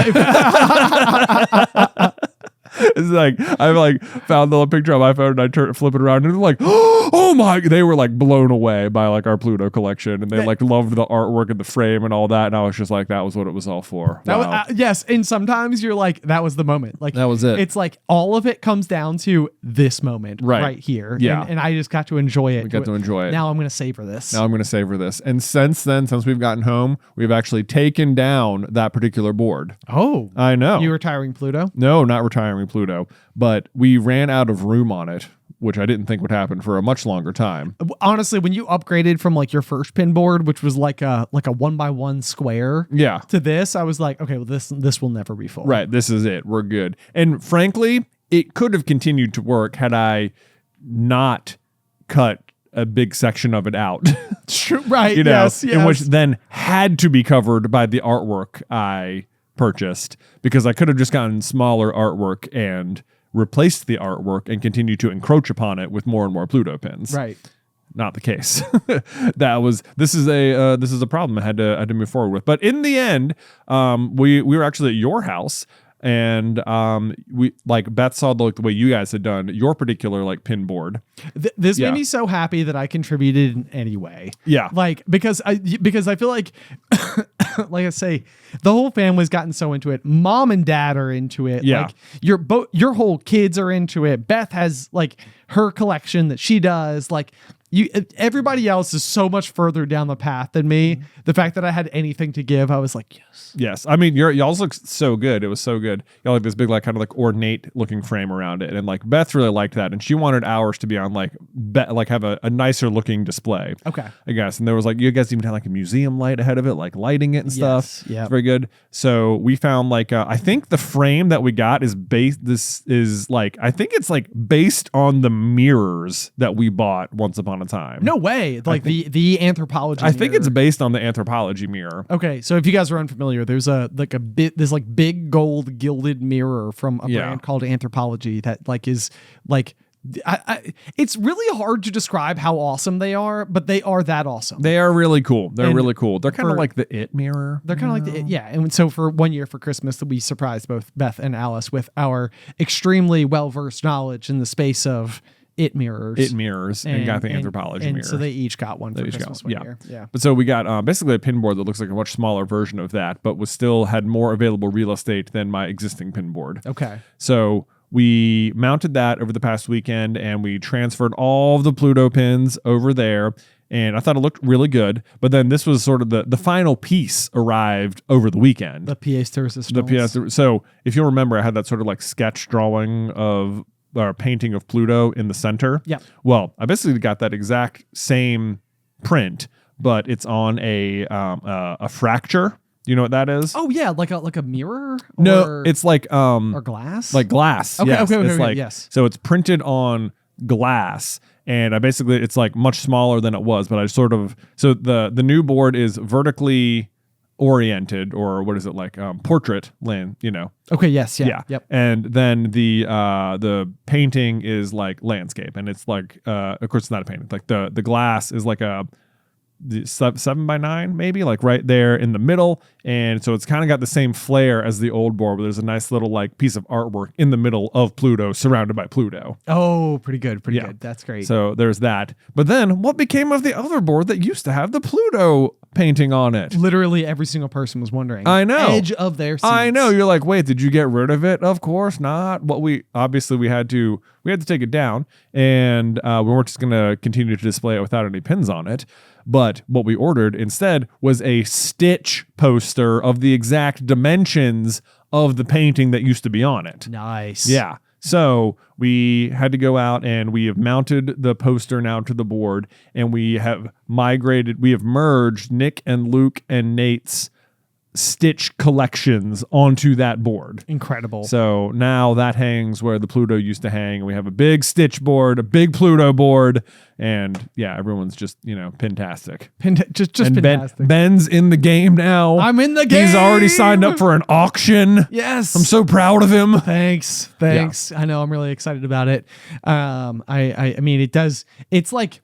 It's like I like found the picture on my phone and I flip it around and they're like, oh my! They were like blown away by like our Pluto collection, and they like loved the artwork and the frame and all that. And I was just like, that was what it was all for. That wow. was, yes, and sometimes you're like, that was the moment. Like that was it. It's like all of it comes down to this moment right here. Yeah, and I just got to enjoy it. We got to enjoy it. Now I'm gonna savor this. And since we've gotten home, we've actually taken down that particular board. Oh, I know. You retiring Pluto? No, not retiring Pluto, but we ran out of room on it, which I didn't think would happen for a much longer time. Honestly, when you upgraded from like your first pin board, which was like a 1x1 square, to this, I was like, okay, well this will never be full. Right, this is it. We're good. And frankly, it could have continued to work had I not cut a big section of it out. Right. Yes. In which then had to be covered by the artwork I purchased, because I could have just gotten smaller artwork and replaced the artwork and continued to encroach upon it with more and more Pluto pins. Right. Not the case. This is a problem I had to move forward with. But in the end, we were actually at your house, and we like Beth saw the way you guys had done your particular like pin board. This made me so happy that I contributed in any way. Yeah, like because I feel like like I say, the whole family's gotten so into it. Mom and dad are into it. Yeah, like your whole kids are into it. Beth has like her collection that she does. Like everybody else is so much further down the path than me. The fact that I had anything to give, I was like, yes. I mean, y'all's look so good. It was so good. Y'all like this big, like kind of like ornate looking frame around it, and like Beth really liked that, and she wanted ours to be on like have a nicer looking display. Okay, I guess. And there was like, you guys even had like a museum light ahead of it, like lighting it and stuff. Yeah, very good. So we found like I think the frame that we got is based. This is like I think it's like based on the mirrors that we bought once upon a time. No way. Like the anthropology. I think it's based on the anthropology mirror. Okay, so if you guys are unfamiliar, there's this big gold gilded mirror from a brand called Anthropology that like is like it's really hard to describe how awesome they are, but they are that awesome. They are really cool. They're really cool. They're kind of like the It mirror. They're kind of like the It, yeah. And so for 1 year for Christmas, we surprised both Beth and Alice with our extremely well-versed knowledge in the space of It mirrors. And got the Anthropology mirror. So they each got one for Christmas 1 year. Yeah. But so we got basically a pin board that looks like a much smaller version of that, but had more available real estate than my existing pin board. Okay. So we mounted that over the past weekend, and we transferred all of the Pluto pins over there, and I thought it looked really good. But then this was sort of the final piece arrived over the weekend. The pièce de résistance. So if you'll remember, I had that sort of like sketch drawing of or painting of Pluto in the center. Yeah. Well, I basically got that exact same print, but it's on a fracture. Do you know what that is? Oh yeah, like a mirror. No, it's like or glass. Like glass. Okay, yes. okay, It's like, yes. So it's printed on glass, and I basically it's like much smaller than it was, but I sort of so the new board is vertically oriented, or what is it like portrait land, Okay, yes, yeah. Yep. And then the painting is like landscape, and it's like of course it's not a painting, like the glass is like a 7x9 maybe, like right there in the middle, and so it's kind of got the same flair as the old board, but there's a nice little like piece of artwork in the middle of Pluto, surrounded by Pluto. Oh, pretty good, pretty good. That's great. So there's that. But then what became of the other board that used to have the Pluto painting on it? Literally every single person was wondering. I know. Edge of their seats. I know. You're like, wait, did you get rid of it? Of course not. What we had to take it down, and we weren't just gonna continue to display it without any pins on it. But what we ordered instead was a Stitch poster of the exact dimensions of the painting that used to be on it. Nice. Yeah. So we had to go out, and we have mounted the poster now to the board, and we have merged Nick and Luke and Nate's Stitch collections onto that board. Incredible. So now that hangs where the Pluto used to hang. We have a big Stitch board, a big Pluto board, and yeah, everyone's just, pintastic. Just and fantastic. Ben's in the game now. I'm in the game. He's already signed up for an auction. Yes. I'm so proud of him. Thanks. Yeah. I know, I'm really excited about it. I mean, it's like,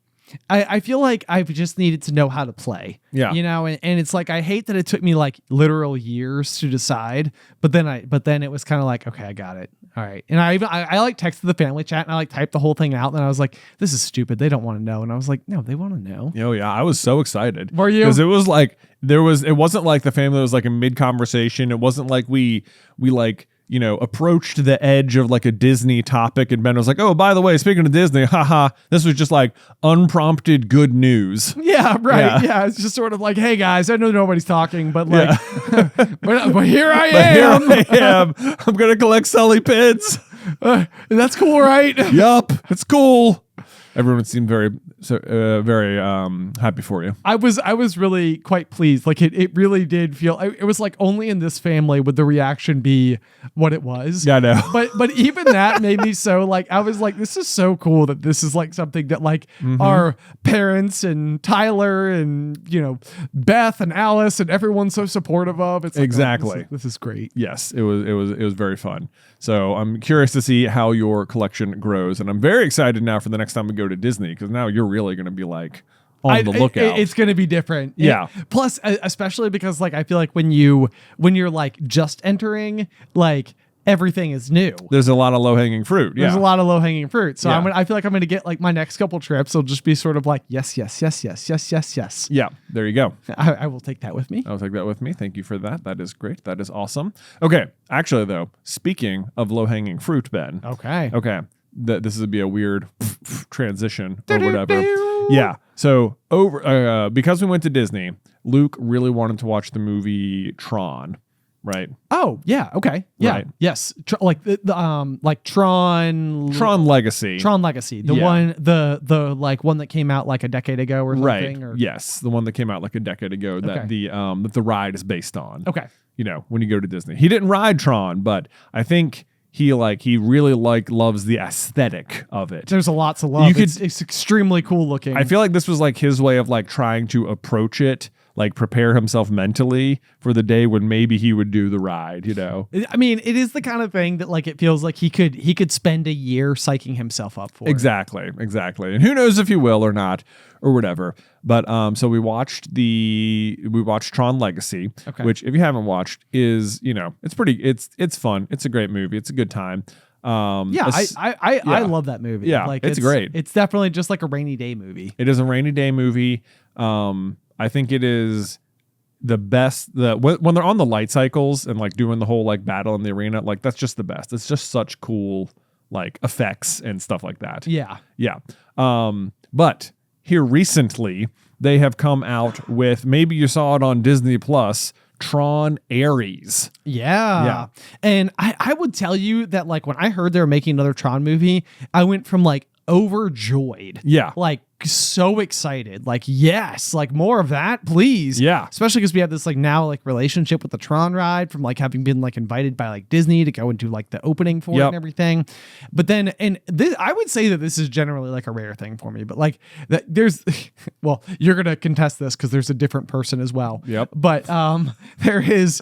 I feel like I've just needed to know how to play. Yeah. And it's like, I hate that it took me like literal years to decide, but then it was kind of like, okay, I got it. All right. And I like texted the family chat, and I like typed the whole thing out, and I was like, this is stupid. They don't want to know. And I was like, no, they want to know. Oh yeah. I was so excited. Were you? Because it was like, it wasn't like the family was like a mid conversation. It wasn't like we like, approached the edge of like a Disney topic, and Ben was like, oh, by the way, speaking of Disney, haha, this was just like unprompted good news. Yeah, right. Yeah. It's just sort of like, hey guys, I know nobody's talking, but like, but here I am. Here I am. I'm going to collect Sully pins. That's cool, right? Yup. It's cool. Everyone seemed very happy for you. I was really quite pleased. Like it really did feel. It was like only in this family would the reaction be what it was. Yeah, I know. But even that made me so like, I was like, this is so cool that this is like something that like our parents and Tyler and Beth and Alice and everyone's so supportive of. It's like, exactly. Oh, this is great. Yes, it was very fun. So I'm curious to see how your collection grows, and I'm very excited now for the next time we go to Disney, because now you're really going to be like on the lookout. It's going to be different. Yeah. Plus, especially because like I feel like when you're like just entering, like everything is new. There's a lot of low hanging fruit. There's a lot of low hanging fruit. So yeah. I feel like I'm going to get like my next couple trips will just be sort of like yes. Yeah. There you go. I will take that with me. I'll take that with me. Thank you for that. That is great. That is awesome. Okay. Actually, though, speaking of low hanging fruit, Ben. Okay. This would be a weird transition or whatever. Yeah. So because we went to Disney, Luke really wanted to watch the movie Tron, right? Oh yeah. Okay. Yeah. Right. Yes. Like Tron. Tron Legacy. Tron Legacy. The one, the like one that came out like a decade ago or something. Right. Yes, the one that came out like a decade ago that that the ride is based on. Okay. When you go to Disney, he didn't ride Tron, but I think he really loves the aesthetic of it. There's a lot to love. It's extremely cool looking. I feel like this was like his way of like trying to approach it, like prepare himself mentally for the day when maybe he would do the ride, I mean, it is the kind of thing that like it feels like he could spend a year psyching himself up for. Exactly. And who knows if he will or not or whatever. But so we watched Tron Legacy, which if you haven't watched is, it's fun. It's a great movie. It's a good time. I love that movie. Yeah, like it's great. It's definitely just like a rainy day movie. It is a rainy day movie. I think it is the best. When they're on the light cycles and like doing the whole like battle in the arena, like that's just the best. It's just such cool like effects and stuff like that. Yeah. But here recently they have come out with, maybe you saw it on Disney Plus, Tron Ares. Yeah. And I would tell you that like when I heard they were making another Tron movie, I went from like overjoyed. Yeah. Like so excited. Like, yes, like more of that, please. Yeah. Especially because we have this like now like relationship with the Tron ride from like having been like invited by like Disney to go and do like the opening for it and everything. But then, and this, I would say that this is generally like a rare thing for me, but like that there's, well, you're going to contest this because there's a different person as well. Yep. But there is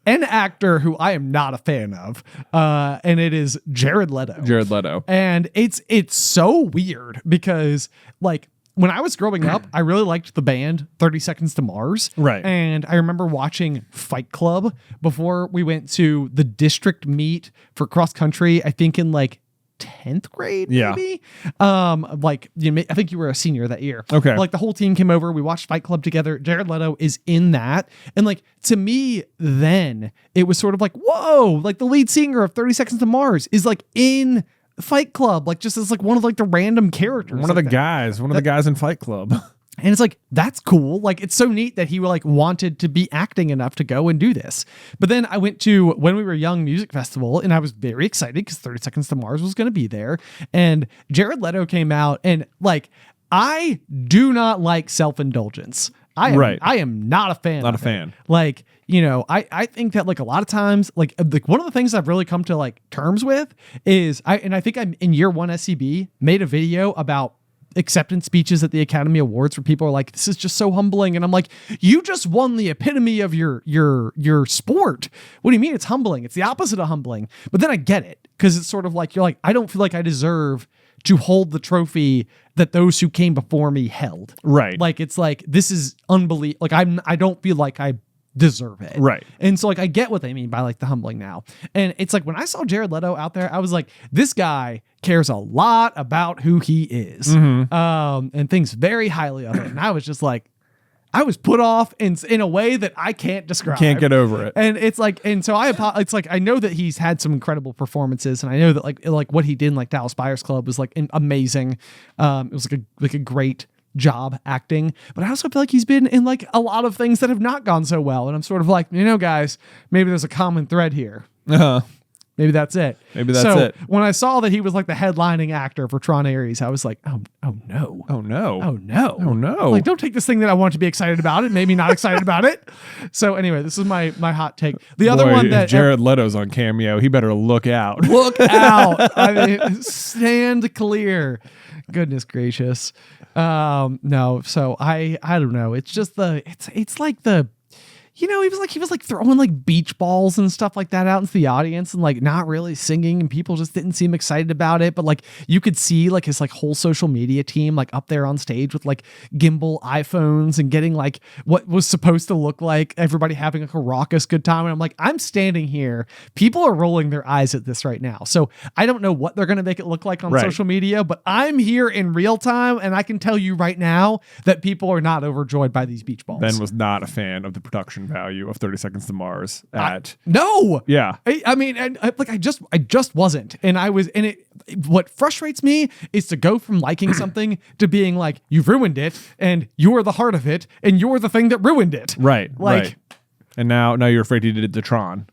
an actor who I am not a fan of, and it is Jared Leto. Jared Leto. And it's so weird because like when I was growing up, I really liked the band 30 Seconds to Mars. Right. And I remember watching Fight Club before we went to the district meet for cross country, I think in like 10th grade, maybe. Like I think you were a senior that year. Okay. Like the whole team came over, we watched Fight Club together. Jared Leto is in that. And like to me then it was sort of like, whoa, like the lead singer of 30 Seconds to Mars is like in Fight Club, like just as like one of like the random characters. One of the guys in Fight Club. And it's like, that's cool. Like, it's so neat that he like wanted to be acting enough to go and do this. But then I went to When We Were Young music festival and I was very excited because 30 Seconds to Mars was going to be there. And Jared Leto came out and like, I do not like self-indulgence. I am not a fan. Not a fan. Like, you know, I think that like a lot of times, like one of the things I've really come to like terms with is I think I'm in year one SCB made a video about acceptance speeches at the Academy Awards where people are like, this is just so humbling. And I'm like, you just won the epitome of your sport. What do you mean it's humbling? It's the opposite of humbling. But then I get it because it's sort of like, you're like, I don't feel like I deserve to hold the trophy that those who came before me held. Right. Like, it's like, this is unbelievable. Like I don't feel like I deserve it. Right. And so like I get what they mean by like the humbling now. And it's like when I saw Jared Leto out there, I was like, this guy cares a lot about who he is. And thinks very highly of it. And I was just like, I was put off in a way that I can't describe. Can't get over it. And it's like, and so it's like, I know that he's had some incredible performances and I know that like what he did in like Dallas Buyers Club was like amazing. It was like a great job acting, but I also feel like he's been in like a lot of things that have not gone so well. And I'm sort of like, you know, guys, maybe there's a common thread here. Maybe that's it. Maybe that's it. When I saw that he was like the headlining actor for Tron Ares, I was like, oh no. Oh no. Oh no. Oh no. Like, don't take this thing that I want to be excited about it, maybe not excited about it. So anyway, this is my hot take. The other one that Jared Leto's on Cameo, he better look out. Look out. I mean, stand clear. Goodness gracious. No, so I don't know. It's just it's like the, you know, he was like throwing like beach balls and stuff like that out into the audience and like not really singing and people just didn't seem excited about it. But like you could see like his like whole social media team like up there on stage with like gimbal iPhones and getting like what was supposed to look like everybody having like a raucous good time. And I'm like, I'm standing here. People are rolling their eyes at this right now. So I don't know what they're going to make it look like on social media, but I'm here in real time. And I can tell you right now that people are not overjoyed by these beach balls. Ben was not a fan of the production value of 30 Seconds to Mars no. Yeah. I mean, I just wasn't. And I was, and what frustrates me is to go from liking something to being like, you've ruined it and you're the heart of it and you're the thing that ruined it. Right. Like, right. And now you're afraid he did it to Tron.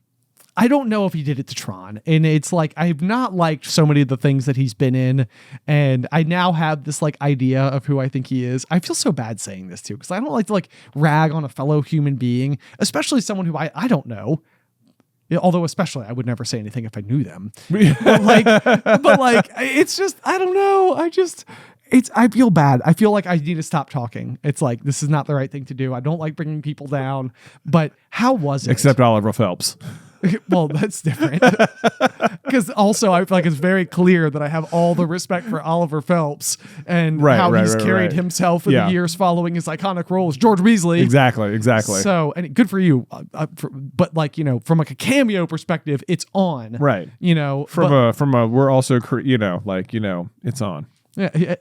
I don't know if he did it to Tron. And it's like, I've not liked so many of the things that he's been in. And I now have this like idea of who I think he is. I feel so bad saying this too, because I don't like to like rag on a fellow human being, especially someone who I don't know. Yeah, although especially I would never say anything if I knew them. but like, it's just, I don't know. I feel bad. I feel like I need to stop talking. It's like, this is not the right thing to do. I don't like bringing people down, but how was it? Except Oliver Phelps. Well, that's different. Because also I feel like it's very clear that I have all the respect for Oliver Phelps and how he's carried himself in the years following his iconic role as George Weasley. Exactly. So, and good for you. But like, you know, from like a cameo perspective, it's on. Right. You know, we're also, it's on.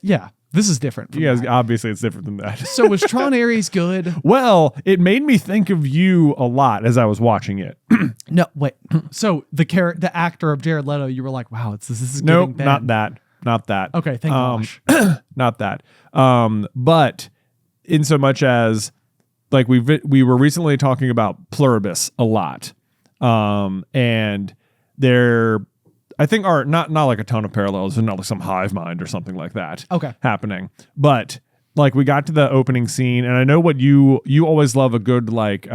Yeah. This is different. You guys, obviously it's different than that. So was Tron Ares good? Well, it made me think of you a lot as I was watching it. No, wait. So the actor of Jared Leto, you were like, wow, this is nope, not that. Okay, thank gosh. Not that. But in so much as like we were recently talking about Pluribus a lot. And I think are not like a ton of parallels, and not like some hive mind or something like that. Okay. Happening, but like we got to the opening scene, and I know what you always love a good like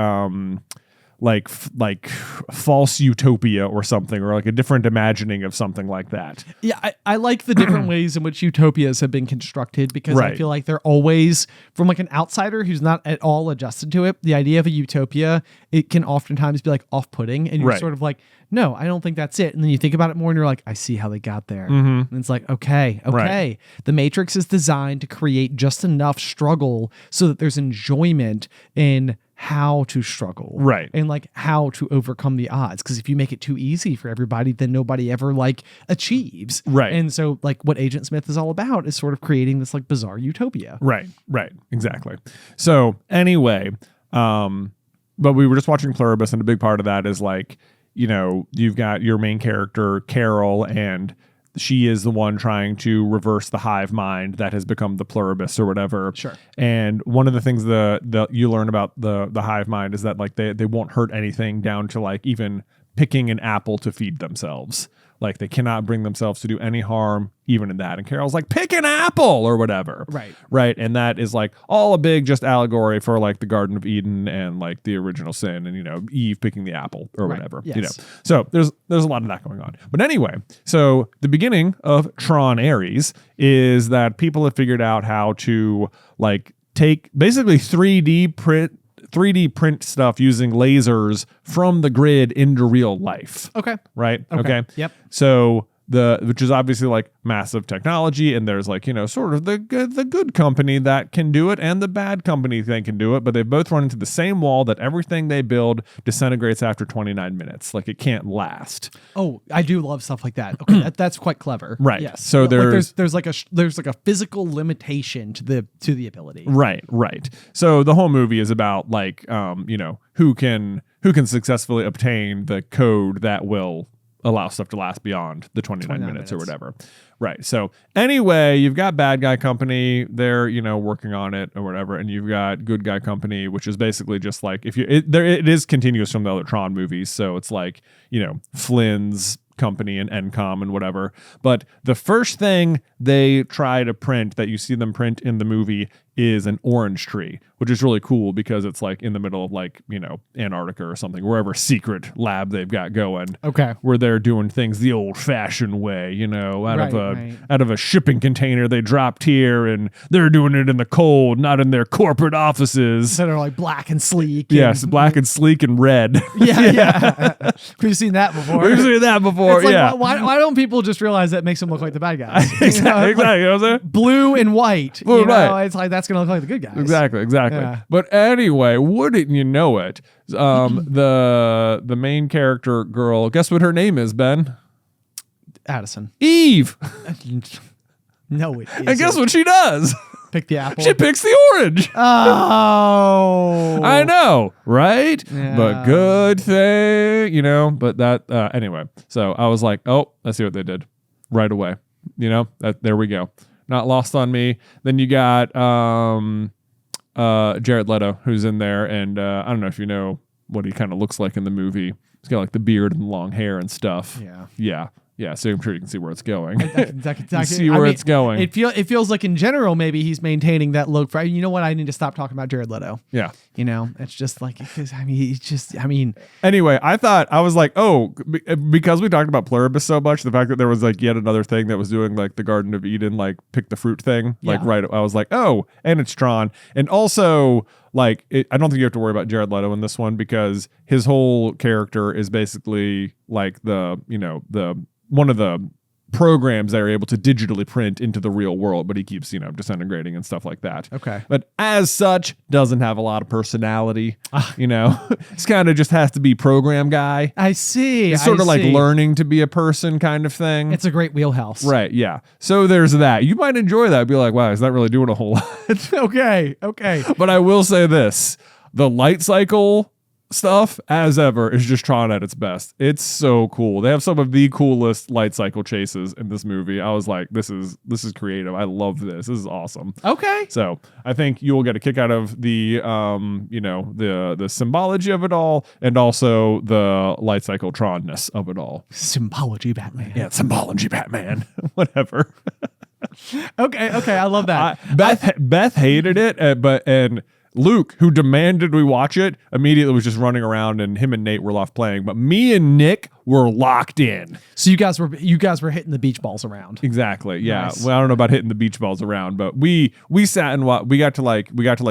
false utopia or something, or like a different imagining of something like that. Yeah, I like the different ways in which utopias have been constructed, because I feel like they're always, from like an outsider who's not at all adjusted to it, the idea of a utopia, it can oftentimes be like off-putting, and you're sort of like, no, I don't think that's it. And then you think about it more and you're like, I see how they got there. And it's like, okay. Right. The Matrix is designed to create just enough struggle so that there's enjoyment in how to struggle. Right. And like how to overcome the odds. Because if you make it too easy for everybody, then nobody ever like achieves. Right. And so like what Agent Smith is all about is sort of creating this like bizarre utopia. Right. Exactly. So anyway, but we were just watching Pluribus, and a big part of that is like, you know, you've got your main character, Carol, and she is the one trying to reverse the hive mind that has become the Pluribus or whatever. Sure. And one of the things that you learn about the hive mind is that like they won't hurt anything, down to like even picking an apple to feed themselves. Like they cannot bring themselves to do any harm, even in that. And Carol's like, pick an apple or whatever. Right. And that is like all a big just allegory for like the Garden of Eden and like the original sin, and, you know, Eve picking the apple or whatever. Yes. You know. So there's a lot of that going on. But anyway, so the beginning of Tron Ares is that people have figured out how to like take basically 3D print stuff using lasers from the grid into real life. Okay. Right? Okay. Yep. So which is obviously like massive technology, and there's like, you know, sort of the good company that can do it and the bad company that can do it, but they both run into the same wall that everything they build disintegrates after 29 minutes. Like it can't last. Oh, I do love stuff like that. Okay, that's quite clever. Right. Yes. So there's like a physical limitation to the ability. Right. So the whole movie is about like you know, who can successfully obtain the code that will allow stuff to last beyond the 29 minutes or whatever. Right. So anyway, you've got bad guy company, they're, you know, working on it or whatever, and you've got good guy company, which is basically just like, if it is continuous from the other Tron movies, so it's like, you know, Flynn's company and Encom and whatever. But the first thing they try to print that you see them print in the movie is an orange tree, which is really cool because it's like in the middle of like, you know, Antarctica or something, wherever secret lab they've got going. Okay. Where they're doing things the old fashioned way, you know, out of a shipping container they dropped here, and they're doing it in the cold, not in their corporate offices. That are like black and sleek. Yes, black and sleek and red. Yeah. We've seen that before. It's like, yeah. Why don't people just realize that makes them look like the bad guys? Exactly. Like You know what I'm saying? Blue and white. Blue and white. It's like that's gonna look like the good guys. Exactly. Yeah. But anyway, wouldn't you know it? The main character girl, guess what her name is, Ben? Addison. Eve. No, it isn't. And guess what she does? Pick the apple. She picks the orange. Oh. I know, right? Yeah. But good thing, you know, but that, anyway. So I was like, oh, let's see what they did right away. You know, there we go. Not lost on me. Then you got Jared Leto, who's in there, and I don't know if you know what he kind of looks like in the movie. He's got like the beard and long hair and stuff. Yeah. So I'm sure you can see where it's going. I can see where it's going. It feels like in general maybe he's maintaining that look. For, you know what? I need to stop talking about Jared Leto. Yeah. You know, it's just like, Anyway, I was like, oh, because we talked about Pluribus so much, the fact that there was like yet another thing that was doing like the Garden of Eden, like pick the fruit thing, like right. I was like, oh, and it's Tron, and also. Like, I don't think you have to worry about Jared Leto in this one, because his whole character is basically like one of the programs that are able to digitally print into the real world, but he keeps, disintegrating and stuff like that. Okay. But as such, doesn't have a lot of personality, It's kind of just has to be program guy. I see. It's sort of like learning to be a person kind of thing. It's a great wheelhouse. Right, yeah. So there's that. You might enjoy that. Be like, wow, he's not really doing a whole lot. Okay. But I will say this. The light cycle stuff as ever is just Tron at its best. It's so cool. They have some of the coolest light cycle chases in this movie. I was like, this is creative. I love this. This is awesome. Okay. So I think you will get a kick out of the the symbology of it all, and also the light cycle Tronness of it all. Symbology Batman. Yeah, symbology Batman. Whatever. Okay, I love that. Beth hated it, and Luke, who demanded we watch it, immediately was just running around, and him and Nate were off playing. But me and Nick were locked in. So you guys were hitting the beach balls around. Exactly. Yeah. Nice. Well, I don't know about hitting the beach balls around, but we sat and we got to like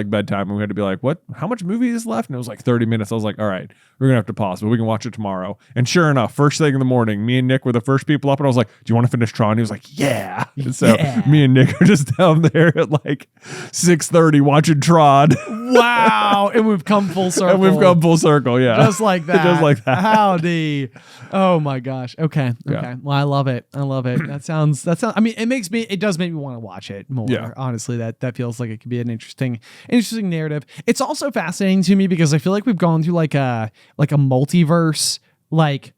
bedtime, and we had to be like, what? How much movie is left? And it was like 30 minutes. I was like, all right, we're gonna have to pause, but we can watch it tomorrow. And sure enough, first thing in the morning, me and Nick were the first people up, and I was like, do you want to finish Tron? He was like, yeah. And so me and Nick are just down there at like 6:30 watching Tron. Wow. And we've come full circle. Yeah. Just like that. Just like that. Howdy. Oh my gosh. Okay. Yeah. Well, I love it. That sounds, I mean, it does make me want to watch it more. Yeah. Honestly, that feels like it could be an interesting narrative. It's also fascinating to me because I feel like we've gone through like a multiverse, like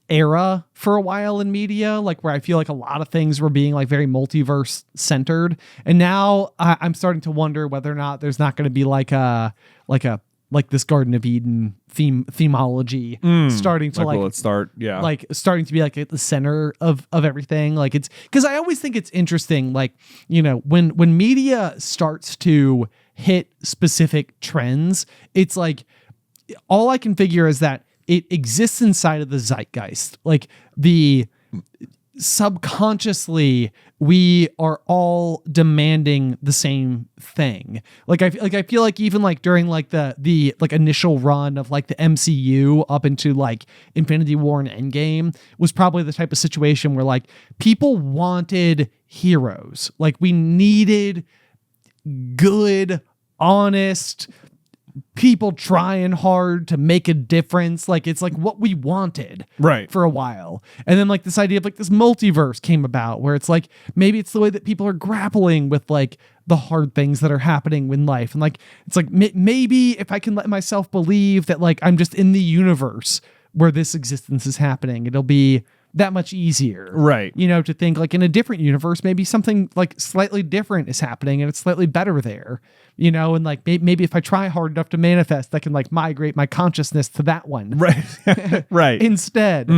era for a while in media, like where I feel like a lot of things were being like very multiverse centered, and now I'm starting to wonder whether or not there's not going to be like this Garden of Eden themology starting to will it start? Yeah, like starting to be like at the center of everything. Like it's because I always think it's interesting, like when media starts to hit specific trends, it's like all I can figure is that it exists inside of the zeitgeist. Like the subconsciously, we are all demanding the same thing. Like I feel like even like during like the like initial run of like the MCU up into like Infinity War and Endgame was probably the type of situation where like people wanted heroes. Like we needed good, honest people trying hard to make a difference. Like it's like what we wanted for a while. And then like this idea of like this multiverse came about where it's like maybe it's the way that people are grappling with like the hard things that are happening in life. And like it's like maybe if I can let myself believe that like I'm just in the universe where this existence is happening, it'll be that much easier, to think like in a different universe, maybe something like slightly different is happening and it's slightly better there, and like maybe if I try hard enough to manifest, I can like migrate my consciousness to that one. Right. Instead.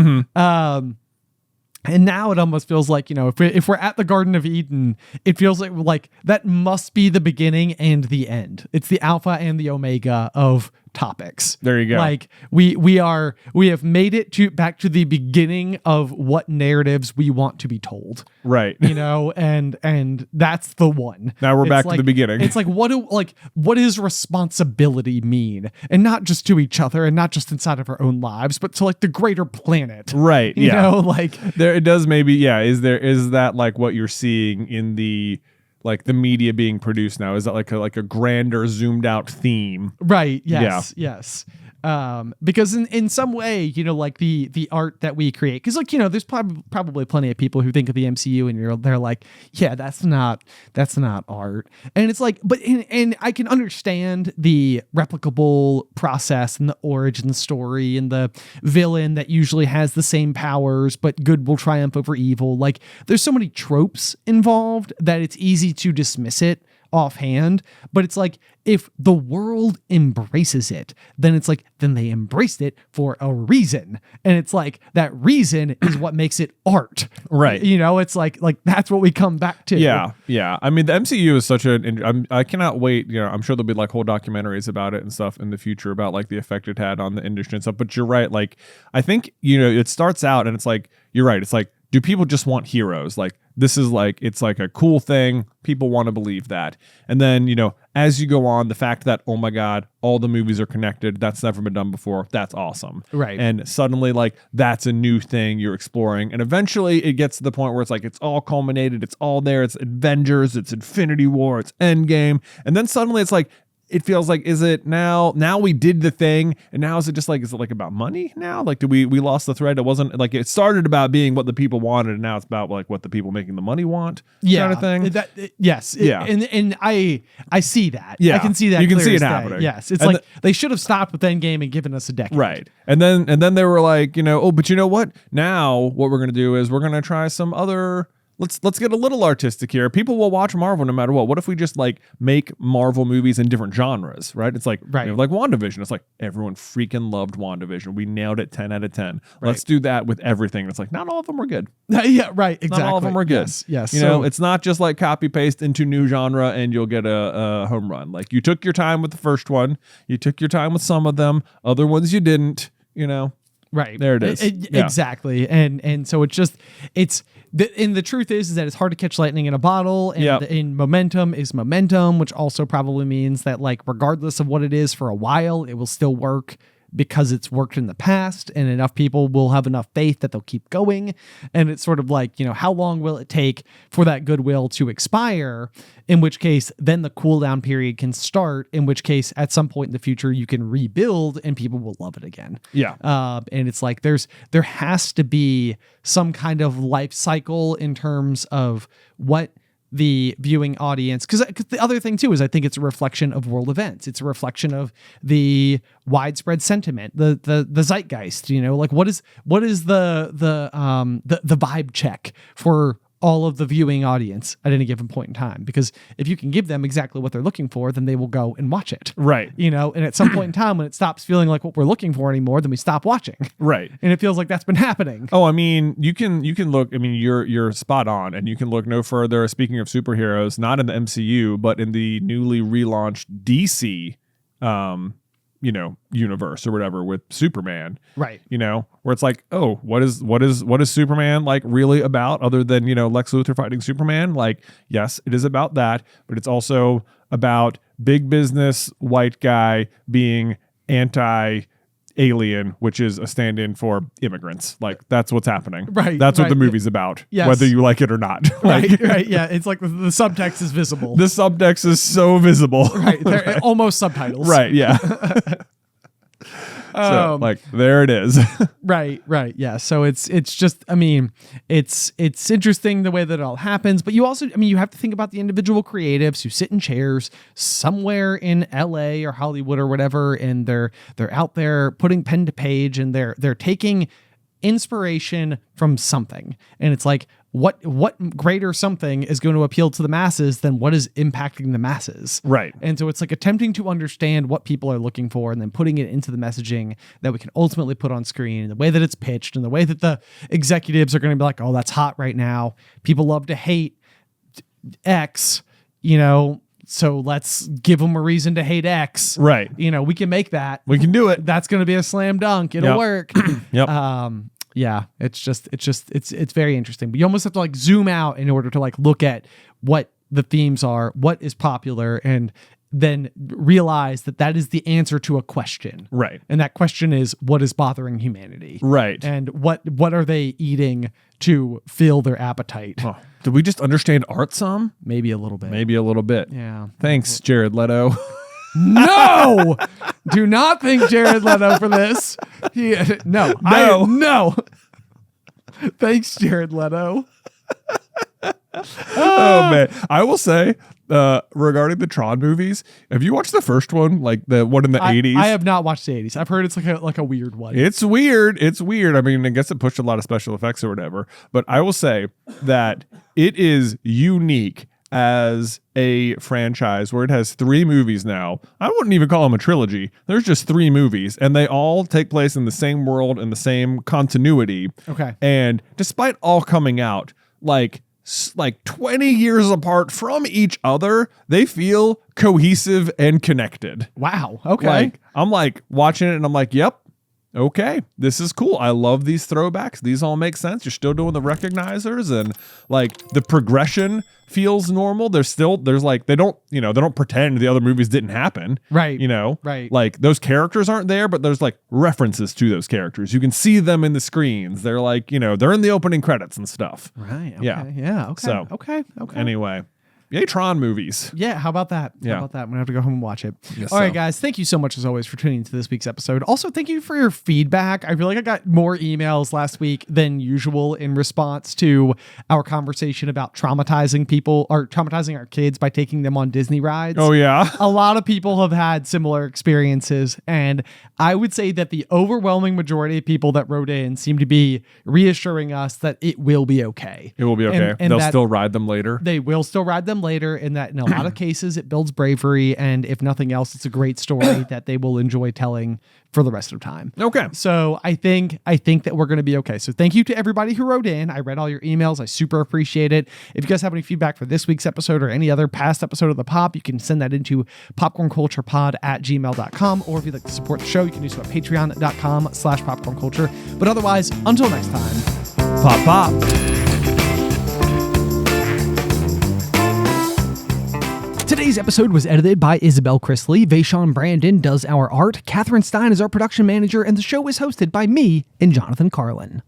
And now it almost feels like, if we're at the Garden of Eden, it feels like that must be the beginning and the end. It's the alpha and the omega of topics. There you go. Like we have made it back to the beginning of what narratives we want to be told. Right. And that's the one. Now we're back to the beginning. It's like what does responsibility mean? And not just to each other and not just inside of our own lives, but to like the greater planet. Right. You know, like there it does maybe, yeah. Is that like what you're seeing in the like the media being produced now? Is that like a grander zoomed out theme? Right. Yes. Yeah. Yes. Because in some way, like the art that we create, because like, there's probably plenty of people who think of the MCU and they're like, yeah, that's not art. And it's like, but and I can understand the replicable process and the origin story and the villain that usually has the same powers, but good will triumph over evil. Like there's so many tropes involved that it's easy to dismiss it offhand, but it's like if the world embraces it, then they embraced it for a reason, and it's like that reason is what makes it art, right? It's like that's what we come back to. Yeah. I mean, the MCU is such I cannot wait. I'm sure there'll be like whole documentaries about it and stuff in the future about like the effect it had on the industry and stuff. But you're right. Like I think it starts out and it's like you're right. It's like, do people just want heroes? Like this is like, it's like a cool thing. People want to believe that. And then, as you go on, the fact that, oh my God, all the movies are connected. That's never been done before. That's awesome. Right. And suddenly like, that's a new thing you're exploring. And eventually it gets to the point where it's like, it's all culminated. It's all there. It's Avengers. It's Infinity War. It's Endgame. And then suddenly it's like, it feels like, is it now we did the thing, and now is it like about money now? Like, we lost the thread? It wasn't like, it started about being what the people wanted, and now it's about like what the people making the money want, kind of thing. Yes. Yeah. And I see that. Yeah. I can see that. You can see it day. happening. Yes. It's like they should have stopped with Endgame and given us a decade. Right. And then they were like, oh, but you know what? Now what we're going to do is we're going to try some other, let's get a little artistic here. People will watch Marvel no matter what. What if we just like make Marvel movies in different genres, right? It's like, like WandaVision. It's like everyone freaking loved WandaVision. We nailed it 10 out of 10. Right. Let's do that with everything. It's like, not all of them were good. Yeah, right. Exactly. Not all of them were good. Yes. It's not just like copy paste into new genre and you'll get a home run. Like, you took your time with the first one. You took your time with some of them. Other ones you didn't, Right. There it is. Exactly. And so the truth is that it's hard to catch lightning in a bottle, and in momentum is momentum, which also probably means that, like, regardless of what it is for a while, it will still work because it's worked in the past, and enough people will have enough faith that they'll keep going. And it's sort of like, how long will it take for that goodwill to expire? In which case, then the cool down period can start, in which case, at some point in the future, you can rebuild and people will love it again. Yeah. And it's like, there has to be some kind of life cycle in terms of what the viewing audience, because the other thing too is I think it's a reflection of world events. It's a reflection of the widespread sentiment, the zeitgeist. Like, what is the vibe check for all of the viewing audience at any given point in time? Because if you can give them exactly what they're looking for, then they will go and watch it. Right. And at some point in time, when it stops feeling like what we're looking for anymore, then we stop watching. Right. And it feels like that's been happening. Oh, I mean, you can look, I mean, you're spot on, and you can look no further. Speaking of superheroes, not in the MCU, but in the newly relaunched DC, universe or whatever with Superman. Right. Where it's like, oh, what is Superman like really about, other than, Lex Luthor fighting Superman? Like, yes, it is about that, but it's also about big business white guy being anti-alien, which is a stand-in for immigrants. Like, that's what's happening. Right. That's what the movie's about, whether you like it or not. Right. Yeah. It's like the subtext is visible. The subtext is so visible. Right. They're almost subtitles. Right. Yeah. So, there it is. Right. Yeah. So it's just, I mean, it's interesting the way that it all happens, but you also, you have to think about the individual creatives who sit in chairs somewhere in LA or Hollywood or whatever, and they're out there putting pen to page, and they're taking inspiration from something. And it's like, what greater something is going to appeal to the masses than what is impacting the masses? Right. And so it's like attempting to understand what people are looking for and then putting it into the messaging that we can ultimately put on screen, and the way that it's pitched, and the way that the executives are going to be like, oh, that's hot right now. People love to hate X, so let's give them a reason to hate X. Right. We can make that. We can do it. That's going to be a slam dunk. It'll work. Yep. Yeah, it's very interesting, but you almost have to like zoom out in order to like look at what the themes are, what is popular, and then realize that is the answer to a question. Right. And that question is, what is bothering humanity? Right. And what are they eating to fill their appetite? Oh, did we just understand art some? Maybe a little bit. Yeah. Thanks, Jared Leto. No, do not thank Jared Leto for this. No. Thanks, Jared Leto. Oh man, I will say, regarding the Tron movies, have you watched the first one, like the one in the 80s? I have not watched the 80s. I've heard it's like a weird one. It's weird. I mean, I guess it pushed a lot of special effects or whatever, but I will say that it is unique as a franchise where it has 3 movies now. I wouldn't even call them a trilogy. There's just 3 movies, and they all take place in the same world and the same continuity. Okay. And despite all coming out like 20 years apart from each other, they feel cohesive and connected. Wow. Okay. I'm like watching it and I'm like, yep. Okay, this is cool. I love these throwbacks. These all make sense. You're still doing the recognizers, and like the progression feels normal. They don't pretend the other movies didn't happen. Right. Right. Like those characters aren't there, but there's like references to those characters. You can see them in the screens. They're like, they're in the opening credits and stuff. Right. Okay. Yeah. Yeah. Okay. So, okay. Anyway. Yay, Tron movies. Yeah, how about that? Yeah. How about that? I'm going to have to go home and watch it. Yes, All right, so. guys. Thank you so much, as always, for tuning into this week's episode. Also, thank you for your feedback. I feel like I got more emails last week than usual in response to our conversation about traumatizing people or traumatizing our kids by taking them on Disney rides. Oh, yeah. A lot of people have had similar experiences, and I would say that the overwhelming majority of people that wrote in seem to be reassuring us that it will be okay. It will be okay. And They'll still ride them later. They will still ride them later, and that in a lot of cases it builds bravery, and if nothing else, it's a great story that they will enjoy telling for the rest of time. Okay. So I think that we're going to be okay. So thank you to everybody who wrote in. I read all your emails. I super appreciate it. If you guys have any feedback for this week's episode or any other past episode of The Pop, you can send that into popcornculturepod@gmail.com, or if you'd like to support the show, you can do so at patreon.com/popcornculture. But otherwise, until next time, Pop, pop. Today's episode was edited by Isybelle Christley. Vaishon Brandon does our art. Catherine Stein is our production manager, and the show is hosted by me and Jonathan Carlin.